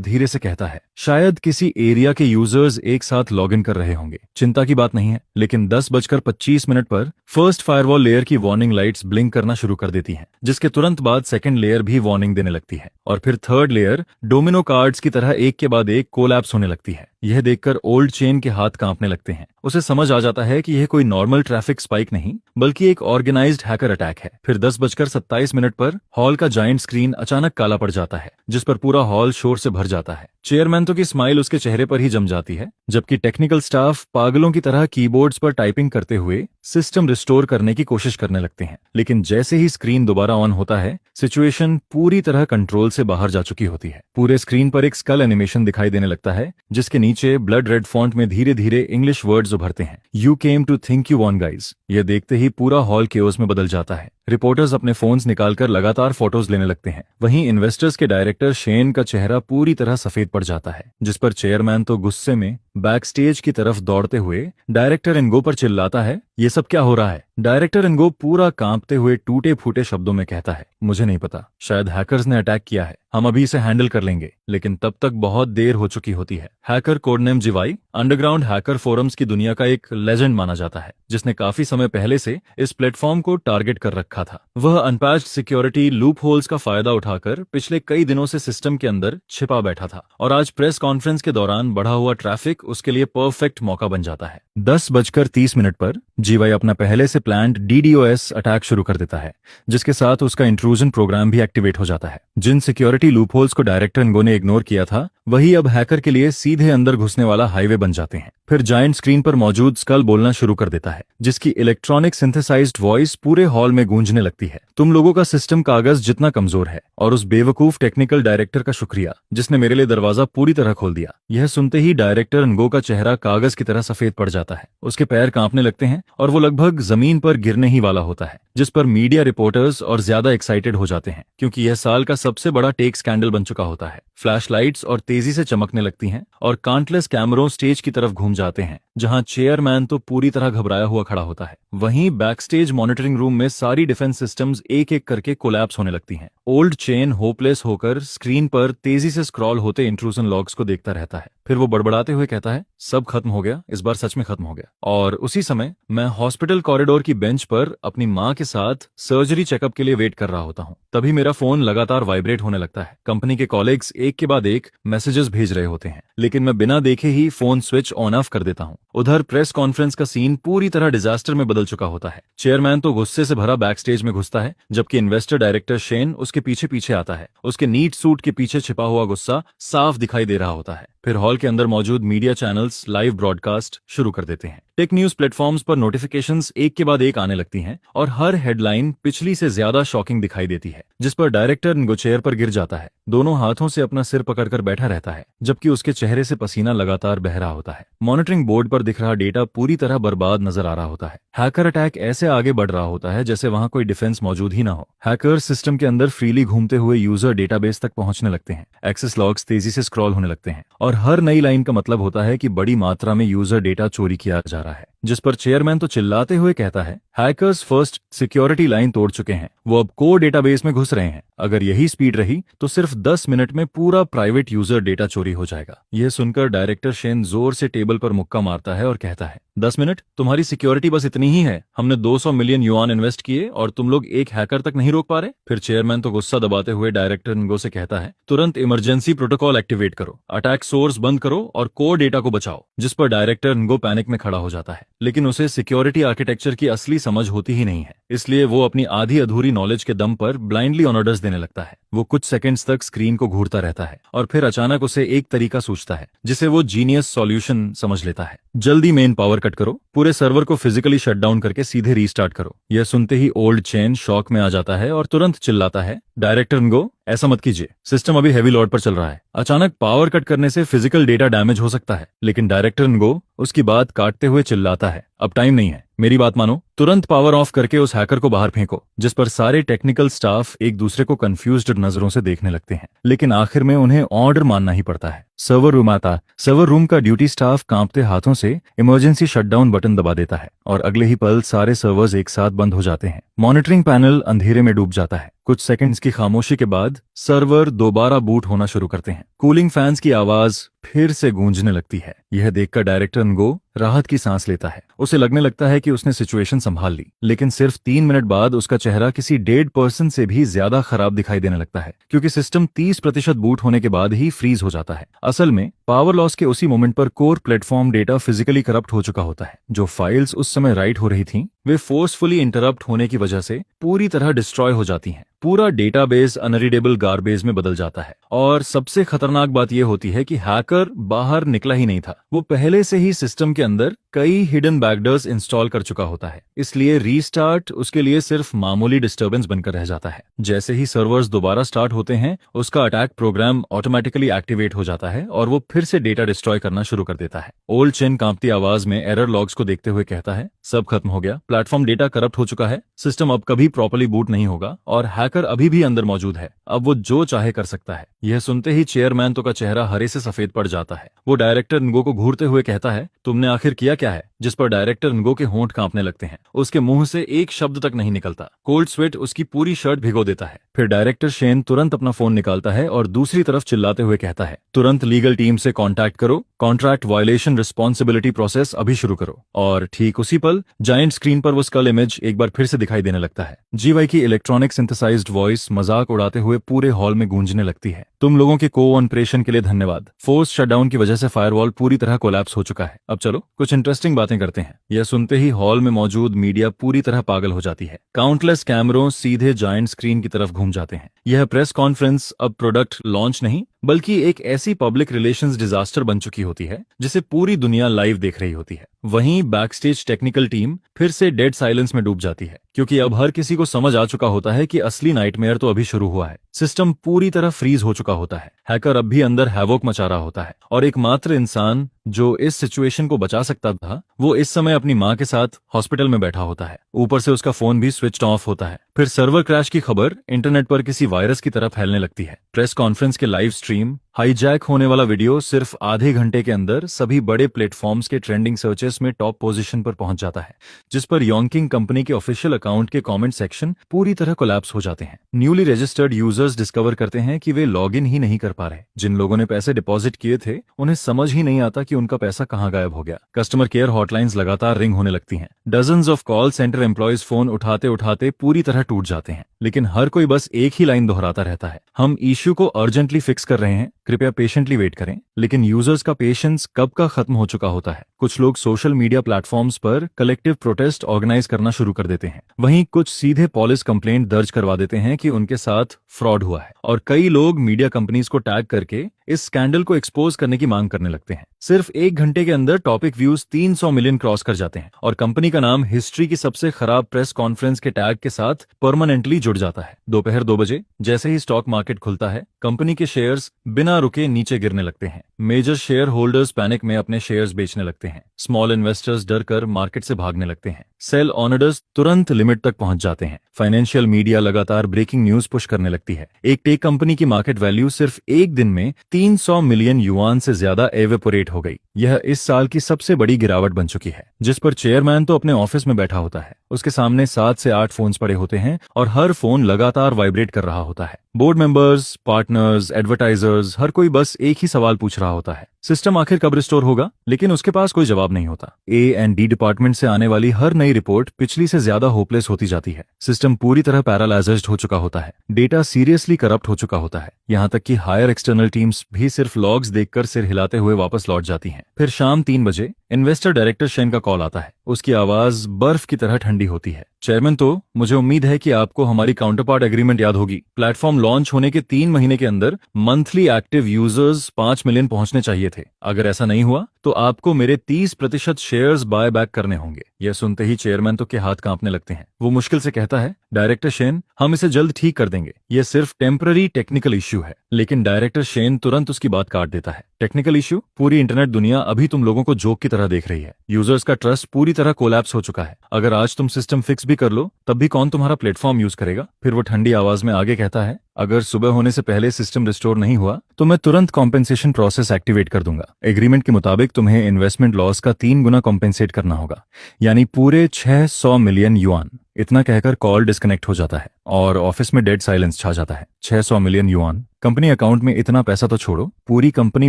धीरे से कहता है, शायद किसी एरिया के यूजर्स एक साथ लॉग इन कर रहे होंगे। चिंता की बात नहीं है। लेकिन 10:25 पर फर्स्ट फायरवॉल लेयर की वार्निंग लाइट्स ब्लिंक करना शुरू कर देती हैं, जिसके तुरंत बाद सेकंड लेयर भी वार्निंग देने लगती है, और फिर थर्ड लेयर डोमिनो कार्ड्स की तरह एक के बाद एक कोलैप्स होने लगती है। यह देखकर ओल्ड चेन के हाथ कांपने लगते हैं। उसे समझ आ जाता है कि यह कोई नॉर्मल ट्रैफिक स्पाइक नहीं, बल्कि एक ऑर्गेनाइज्ड हैकर अटैक है। फिर 10:27 पर हॉल का जायंट स्क्रीन अचानक काला पड़ जाता है, जिस पर पूरा हॉल शोर से भर जाता है। चेयरमैन तो की स्माइल उसके चेहरे पर ही जम जाती है, जबकि टेक्निकल स्टाफ पागलों की तरह कीबोर्ड्स पर टाइपिंग करते हुए सिस्टम रिस्टोर करने की कोशिश करने लगते हैं। लेकिन जैसे ही स्क्रीन दोबारा ऑन होता है, सिचुएशन पूरी तरह कंट्रोल से बाहर जा चुकी होती है। पूरे स्क्रीन पर एक स्कल एनिमेशन दिखाई देने लगता है, जिसके नीचे ब्लड रेड फॉन्ट में धीरे धीरे इंग्लिश वर्ड्स उभरते हैं, you came to think you won guys. यह देखते ही पूरा हॉल केओस में बदल जाता है। रिपोर्टर्स अपने फोन्स निकालकर लगातार फोटोज लेने लगते हैं। वहीं इन्वेस्टर्स के डायरेक्टर शेन का चेहरा पूरी तरह सफेद पड़ जाता है, जिस पर चेयरमैन तो गुस्से में बैकस्टेज की तरफ दौड़ते हुए डायरेक्टर इनगो पर चिल्लाता है, ये सब क्या हो रहा है। डायरेक्टर इनगो पूरा कांपते हुए टूटे फूटे शब्दों में कहता है, मुझे नहीं पता, शायद हैकर्स ने अटैक किया है, हम अभी इसे हैंडल कर लेंगे। लेकिन तब तक बहुत देर हो चुकी होती है। Hacker codename GY underground hacker forums की दुनिया का एक लेजेंड माना जाता है, जिसने काफी समय पहले से इस प्लेटफॉर्म को टारगेट कर रखा था। वह अनपैच्ड सिक्योरिटी लूप होल्स का फायदा उठाकर पिछले कई दिनों से सिस्टम के अंदर छिपा बैठा था, और आज प्रेस कॉन्फ्रेंस के दौरान बढ़ा हुआ ट्रैफिक उसके लिए परफेक्ट मौका बन जाता है। 10:30 पर जीवाई अपना पहले से प्लान्ड DDoS अटैक शुरू कर देता है, जिसके साथ उसका इंट्रूजन प्रोग्राम भी एक्टिवेट हो जाता है। जिन सिक्योरिटी लूपहोल्स को डायरेक्टर इनगो ने इग्नोर किया था, वही अब हैकर के लिए सीधे अंदर घुसने वाला हाईवे बन जाते हैं। फिर जायंट स्क्रीन पर मौजूद स्कल बोलना शुरू कर देता है, जिसकी इलेक्ट्रॉनिक सिंथेसाइज्ड वॉइस पूरे हॉल में गूंजने लगती है, तुम लोगों का सिस्टम कागज जितना कमजोर है, और उस बेवकूफ टेक्निकल डायरेक्टर का शुक्रिया जिसने मेरे लिए दरवाजा पूरी तरह खोल दिया। यह सुनते ही डायरेक्टर इनगो का चेहरा कागज की तरह सफेद पड़ जाता है। उसके पैर कांपने लगते हैं और वो लगभग जमीन पर गिरने ही वाला होता है, जिस पर मीडिया रिपोर्टर्स और ज्यादा एक्साइटेड हो जाते हैं, क्योंकि यह साल का सबसे बड़ा टेक स्कैंडल बन चुका होता है। फ्लैश लाइट्स और तेजी से चमकने लगती हैं, और काउंटलेस कैमरों स्टेज की तरफ घूम जाते हैं, जहां चेयरमैन तो पूरी तरह घबराया हुआ खड़ा होता है। वहीं बैकस्टेज मॉनिटरिंग रूम में सारी डिफेंस सिस्टम्स एक एक करके कोलैप्स होने लगती हैं। ओल्ड चेन होपलेस होकर स्क्रीन पर तेजी से स्क्रॉल होते इंट्रूजन लॉग्स को देखता रहता है। फिर वो बड़बड़ाते हुए कहता है, सब खत्म हो गया, इस बार सच में खत्म हो गया। और उसी समय मैं हॉस्पिटल कॉरिडोर की बेंच पर अपनी माँ के साथ सर्जरी चेकअप के लिए वेट कर रहा होता हूँ। तभी मेरा फोन लगातार वाइब्रेट होने लगता है। कंपनी के कॉलीग्स एक के बाद एक मैसेजेस भेज रहे होते हैं, लेकिन मैं बिना देखे ही फोन स्विच ऑन ऑफ कर देता हूँ। उधर प्रेस कॉन्फ्रेंस का सीन पूरी तरह डिजास्टर में बदल चुका होता है। चेयरमैन तो गुस्से से भरा बैक स्टेज में घुसता है, जबकि इन्वेस्टर डायरेक्टर शेन उसके पीछे पीछे आता है। उसके नीट सूट के पीछे छिपा हुआ गुस्सा साफ दिखाई दे रहा होता है। फिर हॉल के अंदर मौजूद मीडिया चैनल्स लाइव ब्रॉडकास्ट शुरू कर देते हैं। टेक न्यूज प्लेटफॉर्म्स पर नोटिफिकेशंस एक के बाद एक आने लगती हैं, और हर हेडलाइन पिछली से ज्यादा शॉकिंग दिखाई देती है, जिस पर डायरेक्टर इनगो चेयर पर गिर जाता है। दोनों हाथों से अपना सिर पकड़कर बैठा रहता है, जबकि उसके चेहरे से पसीना लगातार बह रहा होता है। मॉनिटरिंग बोर्ड पर दिख रहा डेटा पूरी तरह बर्बाद नजर आ रहा होता है। हैकर अटैक ऐसे आगे बढ़ रहा होता है जैसे वहां कोई डिफेंस मौजूद ही ना हो। हैकर सिस्टम के अंदर फ्रीली घूमते हुए यूजर डेटाबेस तक पहुंचने लगते हैं। एक्सेस लॉग्स तेजी से स्क्रॉल होने लगते हैं, और हर नई लाइन का मतलब होता है कि बड़ी मात्रा में यूजर डेटा चोरी किया जा रहा है। जिस पर चेयरमैन तो चिल्लाते हुए कहता है, हैकर्स फर्स्ट सिक्योरिटी लाइन तोड़ चुके हैं, वो अब कोर डेटाबेस में घुस रहे हैं। अगर यही स्पीड रही तो सिर्फ 10 मिनट में पूरा प्राइवेट यूजर डेटा चोरी हो जाएगा। यह सुनकर डायरेक्टर शेन जोर से टेबल पर मुक्का मारता है और कहता है, 10 मिनट? तुम्हारी सिक्योरिटी बस इतनी ही है? हमने 200 मिलियन युआन इन्वेस्ट किए और तुम लोग एक हैकर तक नहीं रोक पा रहे? फिर चेयरमैन तो गुस्सा दबाते हुए डायरेक्टर इनगो से कहता है, तुरंत इमरजेंसी प्रोटोकॉल एक्टिवेट करो, अटैक सोर्स बंद करो और कोर डेटा को बचाओ। जिस पर डायरेक्टर इनगो पैनिक में खड़ा हो जाता है, लेकिन उसे सिक्योरिटी आर्किटेक्चर की असली समझ होती ही नहीं है, इसलिए वो अपनी आधी अधूरी नॉलेज के दम पर ब्लाइंडली ऑन ऑर्डर्स देने लगता है। वो कुछ सेकंड्स तक स्क्रीन को घूरता रहता है और फिर अचानक उसे एक तरीका सूझता है जिसे वो जीनियस सॉल्यूशन समझ लेता है। जल्दी मेन पावर कट करो, पूरे सर्वर को फिजिकली शट डाउन करके सीधे रीस्टार्ट करो। यह सुनते ही ओल्ड चेन शॉक में आ जाता है और तुरंत चिल्लाता है, डायरेक्टर इनगो, ऐसा मत कीजिए, सिस्टम अभी हेवी लोड पर चल रहा है। अचानक पावर कट करने से फिजिकल डेटा डैमेज हो सकता है। लेकिन डायरेक्टर इनगो उसकी बात काटते हुए चिल्लाता है, अब टाइम नहीं है, मेरी बात मानो, तुरंत पावर ऑफ करके उस हैकर को बाहर फेंको। जिस पर सारे टेक्निकल स्टाफ एक दूसरे को कंफ्यूज्ड नजरों से देखने लगते हैं, लेकिन आखिर में उन्हें ऑर्डर मानना ही पड़ता है। सर्वर रूम आता, सर्वर रूम का ड्यूटी स्टाफ कांपते हाथों से इमरजेंसी शटडाउन बटन दबा देता है और अगले ही पल सारे सर्वर्स एक साथ बंद हो जाते हैं। मॉनिटरिंग पैनल अंधेरे में डूब जाता है। कुछ सेकंड्स की खामोशी के बाद सर्वर दोबारा बूट होना शुरू करते हैं। कूलिंग फैंस की आवाज फिर से गूंजने लगती है। यह देखकर डायरेक्टर इनगो राहत की सांस लेता है। उसे लगने लगता है कि उसने सिचुएशन संभाल ली, लेकिन सिर्फ 3 मिनट बाद उसका चेहरा किसी डेड पर्सन से भी ज्यादा खराब दिखाई देने लगता है, क्योंकि सिस्टम 30% बूट होने के बाद ही फ्रीज हो जाता है। असल में पावर लॉस के उसी मोमेंट पर core platform data physically corrupt हो चुका होता है। जो फाइल्स उस समय राइट हो रही थीं, वे फोर्सफुली इंटरप्ट होने की वजह से पूरी तरह डिस्ट्रॉय हो जाती हैं। पूरा डेटाबेस अनरीडेबल गार्बेज में बदल जाता है और सबसे खतरनाक बात यह होती है कि हैकर बाहर निकला ही नहीं था। वो पहले से ही सिस्टम के अंदर कई हिडन बैकडोर्स इंस्टॉल कर चुका होता है, इसलिए रीस्टार्ट उसके लिए सिर्फ मामूली डिस्टर्बेंस बनकर रह जाता है। जैसे ही सर्वर्स दोबारा स्टार्ट होते हैं, उसका अटैक प्रोग्राम ऑटोमेटिकली एक्टिवेट हो जाता है और वो फिर से डेटा डिस्ट्रॉय करना शुरू कर देता है। ओल्ड चेन कांपती आवाज में एरर लॉग्स को देखते हुए कहता है, सब खत्म हो गया, प्लेटफॉर्म डेटा करप्ट हो चुका है, सिस्टम अब कभी प्रॉपर्ली बूट नहीं होगा और हैकर अभी भी अंदर मौजूद है। अब वो जो चाहे कर सकता है। यह सुनते ही चेयरमैन तो का चेहरा हरे से सफेद पड़ जाता है। वो डायरेक्टर इनगो को घूरते हुए कहता है, तुमने आखिर किया क्या है? जिस पर डायरेक्टर इनगो के होंठ कांपने लगते हैं। उसके मुंह से एक शब्द तक नहीं निकलता। कोल्ड स्वेट उसकी पूरी शर्ट भिगो देता है। फिर डायरेक्टर शेन तुरंत अपना फोन निकालता है और दूसरी तरफ चिल्लाते हुए कहता है, तुरंत लीगल टीम से कांटेक्ट करो, कॉन्ट्रैक्ट वायलेशन रिस्पॉन्सिबिलिटी प्रोसेस अभी शुरू करो। और ठीक उसी पल जायंट स्क्रीन पर वो स्कल इमेज एक बार फिर से दिखाई देने लगता है। जीवाई की इलेक्ट्रॉनिक सिंथेसाइज्ड वॉइस मजाक उड़ाते हुए पूरे हॉल में गूंजने लगती है, तुम लोगों के कोऑपरेशन के लिए धन्यवाद। फोर्स शटडाउन की वजह से फायरवॉल पूरी तरह कोलैप्स हो चुका है। अब चलो कुछ इंटरेस्टिंग बातें करते हैं। यह सुनते ही हॉल में मौजूद मीडिया पूरी तरह पागल हो जाती है। काउंटलेस कैमरों सीधे जायंट स्क्रीन की तरफ घूम जाते हैं। यह प्रेस कॉन्फ्रेंस अब प्रोडक्ट लॉन्च नहीं बल्कि एक ऐसी पब्लिक रिलेशंस डिजास्टर बन चुकी होती है जिसे पूरी दुनिया लाइव देख रही होती है। वहीं बैकस्टेज टेक्निकल टीम फिर से डेड साइलेंस में डूब जाती है, क्योंकि अब हर किसी को समझ आ चुका होता है कि असली नाइटमेयर तो अभी शुरू हुआ है। सिस्टम पूरी तरह फ्रीज हो चुका होता है। हैकर अब भी अंदर हैवोक मचा रहा होता है और एकमात्र इंसान जो इस सिचुएशन को बचा सकता था, वो इस समय अपनी मां के साथ हॉस्पिटल में बैठा होता है। ऊपर से उसका फोन भी स्विच ऑफ होता है। फिर सर्वर क्रैश की खबर इंटरनेट पर किसी वायरस की तरह फैलने लगती है। प्रेस कॉन्फ्रेंस के लाइव स्ट्रीम, हाईजैक होने वाला वीडियो सिर्फ आधे घंटे के अंदर सभी बड़े प्लेटफॉर्म्स के ट्रेंडिंग सर्चेस में टॉप पोजीशन पर पहुंच जाता है, जिस पर योंकिंग कंपनी के ऑफिशियल अकाउंट के कमेंट सेक्शन पूरी तरह कोलैप्स हो जाते हैं। न्यूली रजिस्टर्ड यूजर्स डिस्कवर करते हैं कि वे लॉग इन ही नहीं कर पा रहे। जिन लोगों ने पैसे डिपॉजिट किए थे, उन्हें समझ ही नहीं आता कि उनका पैसा कहां गायब हो गया। कस्टमर केयर हॉटलाइंस लगातार रिंग होने लगती हैं। Dozens of call centre employees phone उठाते उठाते पूरी तरह टूट जाते हैं, लेकिन हर कोई बस एक ही लाइन दोहराता रहता है, हम इश्यू को अर्जेंटली फिक्स कर रहे हैं, कृपया पेशेंटली वेट करें। लेकिन यूजर्स का पेशेंस कब का खत्म हो चुका होता है। कुछ लोग सोशल मीडिया प्लेटफॉर्म्स पर कलेक्टिव प्रोटेस्ट ऑर्गेनाइज करना शुरू कर देते हैं। वहीं कुछ सीधे पुलिस कंप्लेंट दर्ज करवा देते हैं कि उनके साथ फ्रॉड हुआ है, और कई लोग मीडिया कंपनीज को टैग करके इस स्कैंडल को एक्सपोज करने की मांग करने लगते हैं। सिर्फ 1 घंटे के अंदर टॉपिक व्यूज 300 मिलियन क्रॉस कर जाते हैं और कंपनी का नाम हिस्ट्री की सबसे खराब प्रेस कॉन्फ्रेंस के टैग के साथ परमानेंटली जुड़ जाता है। दोपहर 2 बजे जैसे ही स्टॉक मार्केट खुलता है, कंपनी के शेयर्स बिना रुके नीचे गिरने लगते हैं। मेजर शेयर होल्डर्स पैनिक में अपने शेयर्स बेचने लगते हैं। स्मॉल इन्वेस्टर्स डर कर मार्केट से भागने लगते हैं। सेल ऑनर्स तुरंत लिमिट तक पहुंच जाते हैं। फाइनेंशियल मीडिया लगातार ब्रेकिंग न्यूज पुश करने लगती है। एक टेक कंपनी की मार्केट वैल्यू सिर्फ एक दिन में 300 मिलियन युआन से ज्यादा एवेपोरेट हो गई। यह इस साल की सबसे बड़ी गिरावट बन चुकी है, जिस पर चेयरमैन तो अपने ऑफिस में बैठा होता है, उसके सामने 7 से 8 फोन्स पड़े होते हैं और हर फोन लगातार वाइब्रेट कर रहा होता है। बोर्ड मेंबर्स, पार्टनर्स, एडवर्टाइजर्स, हर कोई बस एक ही सवाल पूछ रहा होता है, सिस्टम आखिर कब रिस्टोर होगा? लेकिन उसके पास कोई जवाब नहीं होता। A&D डिपार्टमेंट से आने वाली हर नई रिपोर्ट पिछली से ज्यादा होपलेस होती जाती है। सिस्टम पूरी तरह पैरालाइज्ड हो चुका होता है, डेटा सीरियसली करप्ट हो चुका होता है, यहाँ तक कि हायर एक्सटर्नल टीम्स भी सिर्फ लॉग्स देखकर सिर हिलाते हुए वापस लौट जाती हैं। फिर शाम 3 बजे इन्वेस्टर डायरेक्टर शेन का कॉल आता है। उसकी आवाज बर्फ की तरह ठंडी होती है। चेयरमैन, तो मुझे उम्मीद है कि आपको हमारी काउंटरपार्ट एग्रीमेंट याद होगी। प्लेटफॉर्म लॉन्च होने के 3 महीने के अंदर मंथली एक्टिव यूजर्स 5 मिलियन पहुंचने चाहिए थे। अगर ऐसा नहीं हुआ तो आपको मेरे 30% शेयर्स बाय बैक करने होंगे। यह सुनते ही चेयरमैन तो के हाथ कांपने लगते हैं। वो मुश्किल से कहता है, डायरेक्टर शेन, हम इसे जल्द ठीक कर देंगे, यह सिर्फ टेम्पररी टेक्निकल इश्यू है। लेकिन डायरेक्टर शेन तुरंत उसकी बात काट देता है। Technical issue? पूरी इंटरनेट दुनिया अभी तुम लोगों को जोक की तरह देख रही है। यूजर्स का ट्रस्ट पूरी तरह कोलैप्स हो चुका है। अगर आज तुम सिस्टम फिक्स भी कर लो तब भी कौन तुम्हारा प्लेटफॉर्म यूज करेगा? फिर वो ठंडी आवाज में आगे कहता है, अगर सुबह होने से पहले सिस्टम रिस्टोर नहीं हुआ तो मैं तुरंत कॉम्पेंसेशन प्रोसेस एक्टिवेट कर दूंगा। एग्रीमेंट के मुताबिक तुम्हें इन्वेस्टमेंट लॉस का 3 गुना कॉम्पेंसेट करना होगा, यानी पूरे 600 मिलियन युआन। इतना कहकर कॉल डिस्कनेक्ट हो जाता है और ऑफिस में डेड साइलेंस छा जाता है। 600 मिलियन युआन, कंपनी अकाउंट में इतना पैसा तो छोड़ो, पूरी कंपनी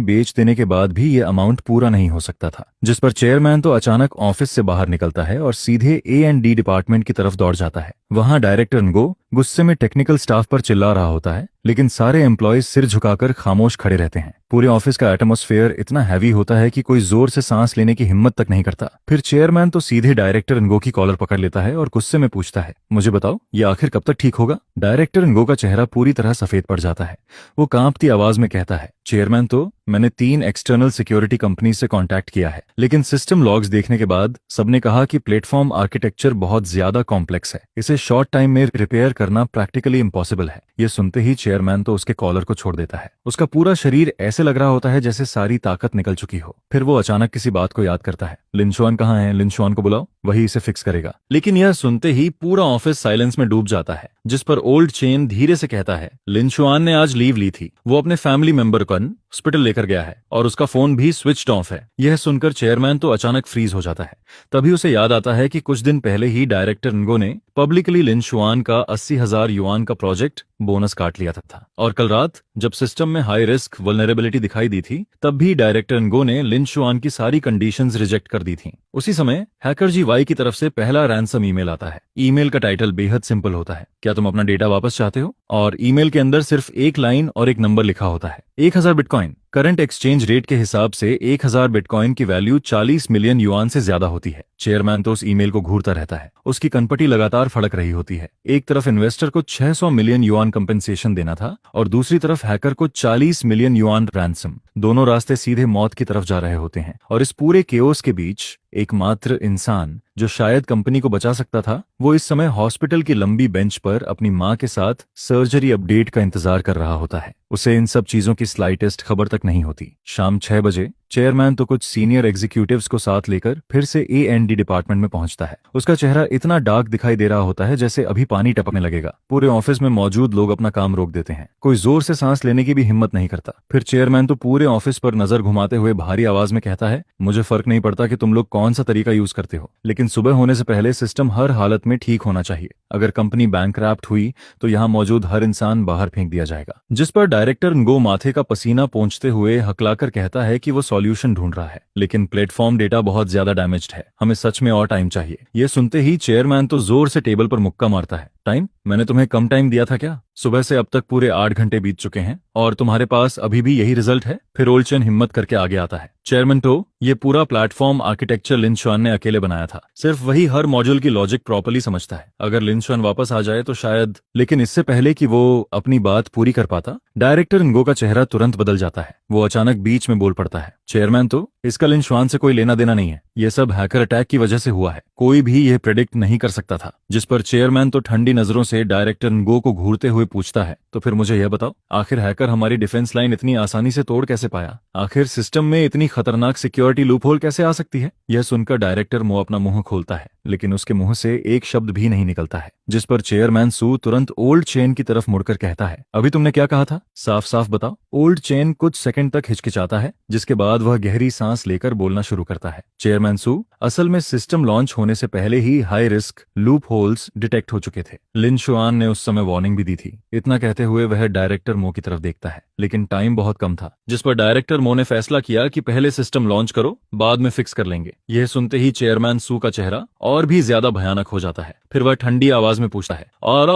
बेच देने के बाद भी ये अमाउंट पूरा नहीं हो सकता था। जिस पर चेयरमैन तो अचानक ऑफिस से बाहर निकलता है और सीधे A&D डिपार्टमेंट की तरफ दौड़ जाता है। वहां डायरेक्टर नगो गुस्से में टेक्निकल स्टाफ पर चिल्ला रहा होता है, लेकिन सारे एम्प्लॉयज सिर झुकाकर खामोश खड़े रहते हैं। पूरे ऑफिस का एटमॉस्फेयर इतना हैवी होता है कि कोई जोर से सांस लेने की हिम्मत तक नहीं करता। फिर चेयरमैन तो सीधे डायरेक्टर नगो की कॉलर पकड़ लेता है और गुस्से में पूछता है, मुझे बताओ, ये आखिर कब तक ठीक होगा? डायरेक्टर नगो का चेहरा पूरी तरह सफेद पड़ जाता है। वो कांपती आवाज में कहता है, चेयरमैन, तो मैंने 3 एक्सटर्नल सिक्योरिटी कंपनी से कांटेक्ट किया है, लेकिन सिस्टम लॉग्स देखने के बाद सबने कहा कि प्लेटफॉर्म आर्किटेक्चर बहुत ज्यादा कॉम्प्लेक्स है, इसे शॉर्ट टाइम में रिपेयर करना प्रैक्टिकली इम्पॉसिबल है। ये सुनते ही चेयरमैन तो उसके कॉलर को छोड़ देता है। उसका पूरा शरीर ऐसे लग रहा होता है जैसे सारी ताकत निकल चुकी हो। फिर वो अचानक किसी बात को याद करता है, लिनशुआन कहाँ है? लिनशुआन को बुलाओ, वही इसे फिक्स करेगा। लेकिन यह सुनते ही पूरा ऑफिस साइलेंस में डूब जाता है, जिस पर ओल्ड चेन धीरे से कहता है, लिनशुआन ने आज लीव ली थी, वो अपने फैमिली मेंबर को हॉस्पिटल लेकर गया है और उसका फोन भी स्विच्ड ऑफ है। यह सुनकर चेयरमैन तो अचानक फ्रीज हो जाता है। तभी उसे याद आता है कि कुछ दिन पहले ही डायरेक्टर नगो ने पब्लिकली लिनशुआन का 80,000 युआन का प्रोजेक्ट बोनस काट लिया था और कल रात जब सिस्टम में हाई रिस्क वल्नरेबिलिटी दिखाई दी थी तब भी डायरेक्टर नगो ने लिनशुआन की सारी कंडीशंस रिजेक्ट कर दी थी। उसी समय हैकर जी वाई की तरफ से पहला रैंसम ईमेल आता है। ईमेल का टाइटल बेहद सिंपल होता है, क्या तुम अपना डेटा वापस चाहते हो? और ईमेल के अंदर सिर्फ एक लाइन और एक नंबर लिखा होता है, 1000 बिटकॉइन। करंट एक्सचेंज रेट के हिसाब से 1000 बिटकॉइन की वैल्यू 40 मिलियन युआन से ज्यादा होती है। चेयरमैन तो उस ईमेल को घूरता रहता है, उसकी कनपटी लगातार फड़क रही होती है। एक तरफ इन्वेस्टर को 600 मिलियन युआन कंपेंसेशन देना था और दूसरी तरफ हैकर को 40 मिलियन युआन रैंसम। दोनों रास्ते सीधे मौत की तरफ जा रहे होते हैं और इस पूरे केओस के बीच एकमात्र इंसान जो शायद कंपनी को बचा सकता था, वो इस समय हॉस्पिटल की लंबी बेंच पर अपनी मां के साथ सर्जरी अपडेट का इंतजार कर रहा होता है। उसे इन सब चीजों की स्लाइटेस्ट खबर तक नहीं होती। शाम 6 बजे चेयरमैन तो कुछ सीनियर एग्जीक्यूटिव्स को साथ लेकर फिर से A&D डिपार्टमेंट में पहुंचता है। उसका चेहरा इतना डार्क दिखाई दे रहा होता है जैसे अभी पानी टपकने लगेगा। पूरे ऑफिस में मौजूद लोग अपना काम रोक देते हैं, कोई जोर से सांस लेने की भी हिम्मत नहीं करता। फिर चेयरमैन तो पूरे ऑफिस पर नजर घुमाते हुए भारी आवाज में कहता है, मुझे फर्क नहीं पड़ता कि तुम लोग कौन सा तरीका यूज करते हो, लेकिन सुबह होने से पहले सिस्टम हर हालत में ठीक होना चाहिए। अगर कंपनी बैंकरप्ट हुई तो यहाँ मौजूद हर इंसान बाहर फेंक दिया जाएगा। जिस पर डायरेक्टर नगो माथे का पसीना पोंछते हुए हकलाकर कहता है कि वो सॉल्यूशन ढूंढ रहा है, लेकिन प्लेटफॉर्म डेटा बहुत ज्यादा डैमेज्ड है, हमें सच में और टाइम चाहिए। ये सुनते ही चेयरमैन तो जोर से टेबल पर मुक्का मारता है, टाइम? मैंने तुम्हें कम टाइम दिया था क्या? सुबह से अब तक पूरे 8 घंटे बीत चुके हैं और तुम्हारे पास अभी भी यही रिजल्ट है? फिर ओल्चन हिम्मत करके आगे आता है, चेयरमैन तो ये पूरा प्लेटफॉर्म आर्किटेक्चर लिनशुआन ने अकेले बनाया था, सिर्फ वही हर मॉड्यूल की लॉजिक प्रॉपर्ली समझता है। अगर लिनशुआन वापस आ जाए तो शायद, लेकिन इससे पहले कि वो अपनी बात पूरी कर पाता, डायरेक्टर नगो का चेहरा तुरंत बदल जाता है। वो अचानक बीच में बोल पड़ता है, चेयरमैन तो इसका लिनशुआन से कोई लेना देना नहीं है, ये सब हैकर अटैक की वजह से हुआ है, कोई भी यह प्रेडिक्ट नहीं कर सकता था। जिस पर चेयरमैन तो ठंडी नजरों से डायरेक्टर नगो को घूरते हुए पूछता है, तो फिर मुझे यह बताओ, आखिर हैकर हमारी डिफेंस लाइन इतनी आसानी से तोड़ कैसे पाया? आखिर सिस्टम में इतनी खतरनाक सिक्योरिटी लूपहोल कैसे आ सकती है? यह सुनकर डायरेक्टर मो अपना मुंह खोलता है, लेकिन उसके मुंह से एक शब्द भी नहीं निकलता है, जिस पर चेयरमैन सू तुरंत ओल्ड चेन की तरफ मुड़कर कहता है, अभी तुमने क्या कहा था? साफ साफ बताओ। ओल्ड चेन कुछ सेकंड तक हिचकिचाता है, जिसके बाद वह गहरी सांस लेकर बोलना शुरू करता है, चेयरमैन सू, असल में सिस्टम लॉन्च होने से पहले ही high risk loopholes detect हो चुके थे। लिन शुआन ने उस समय वार्निंग भी दी थी। इतना कहते हुए वह डायरेक्टर मो की तरफ देखता है, लेकिन टाइम बहुत कम था, जिस पर डायरेक्टर मो ने फैसला किया कि पहले सिस्टम लॉन्च करो, बाद में फिक्स कर लेंगे। यह सुनते ही चेयरमैन सू का चेहरा और भी ज्यादा भयानक हो जाता है। फिर वह ठंडी आवाज में पूछता है, और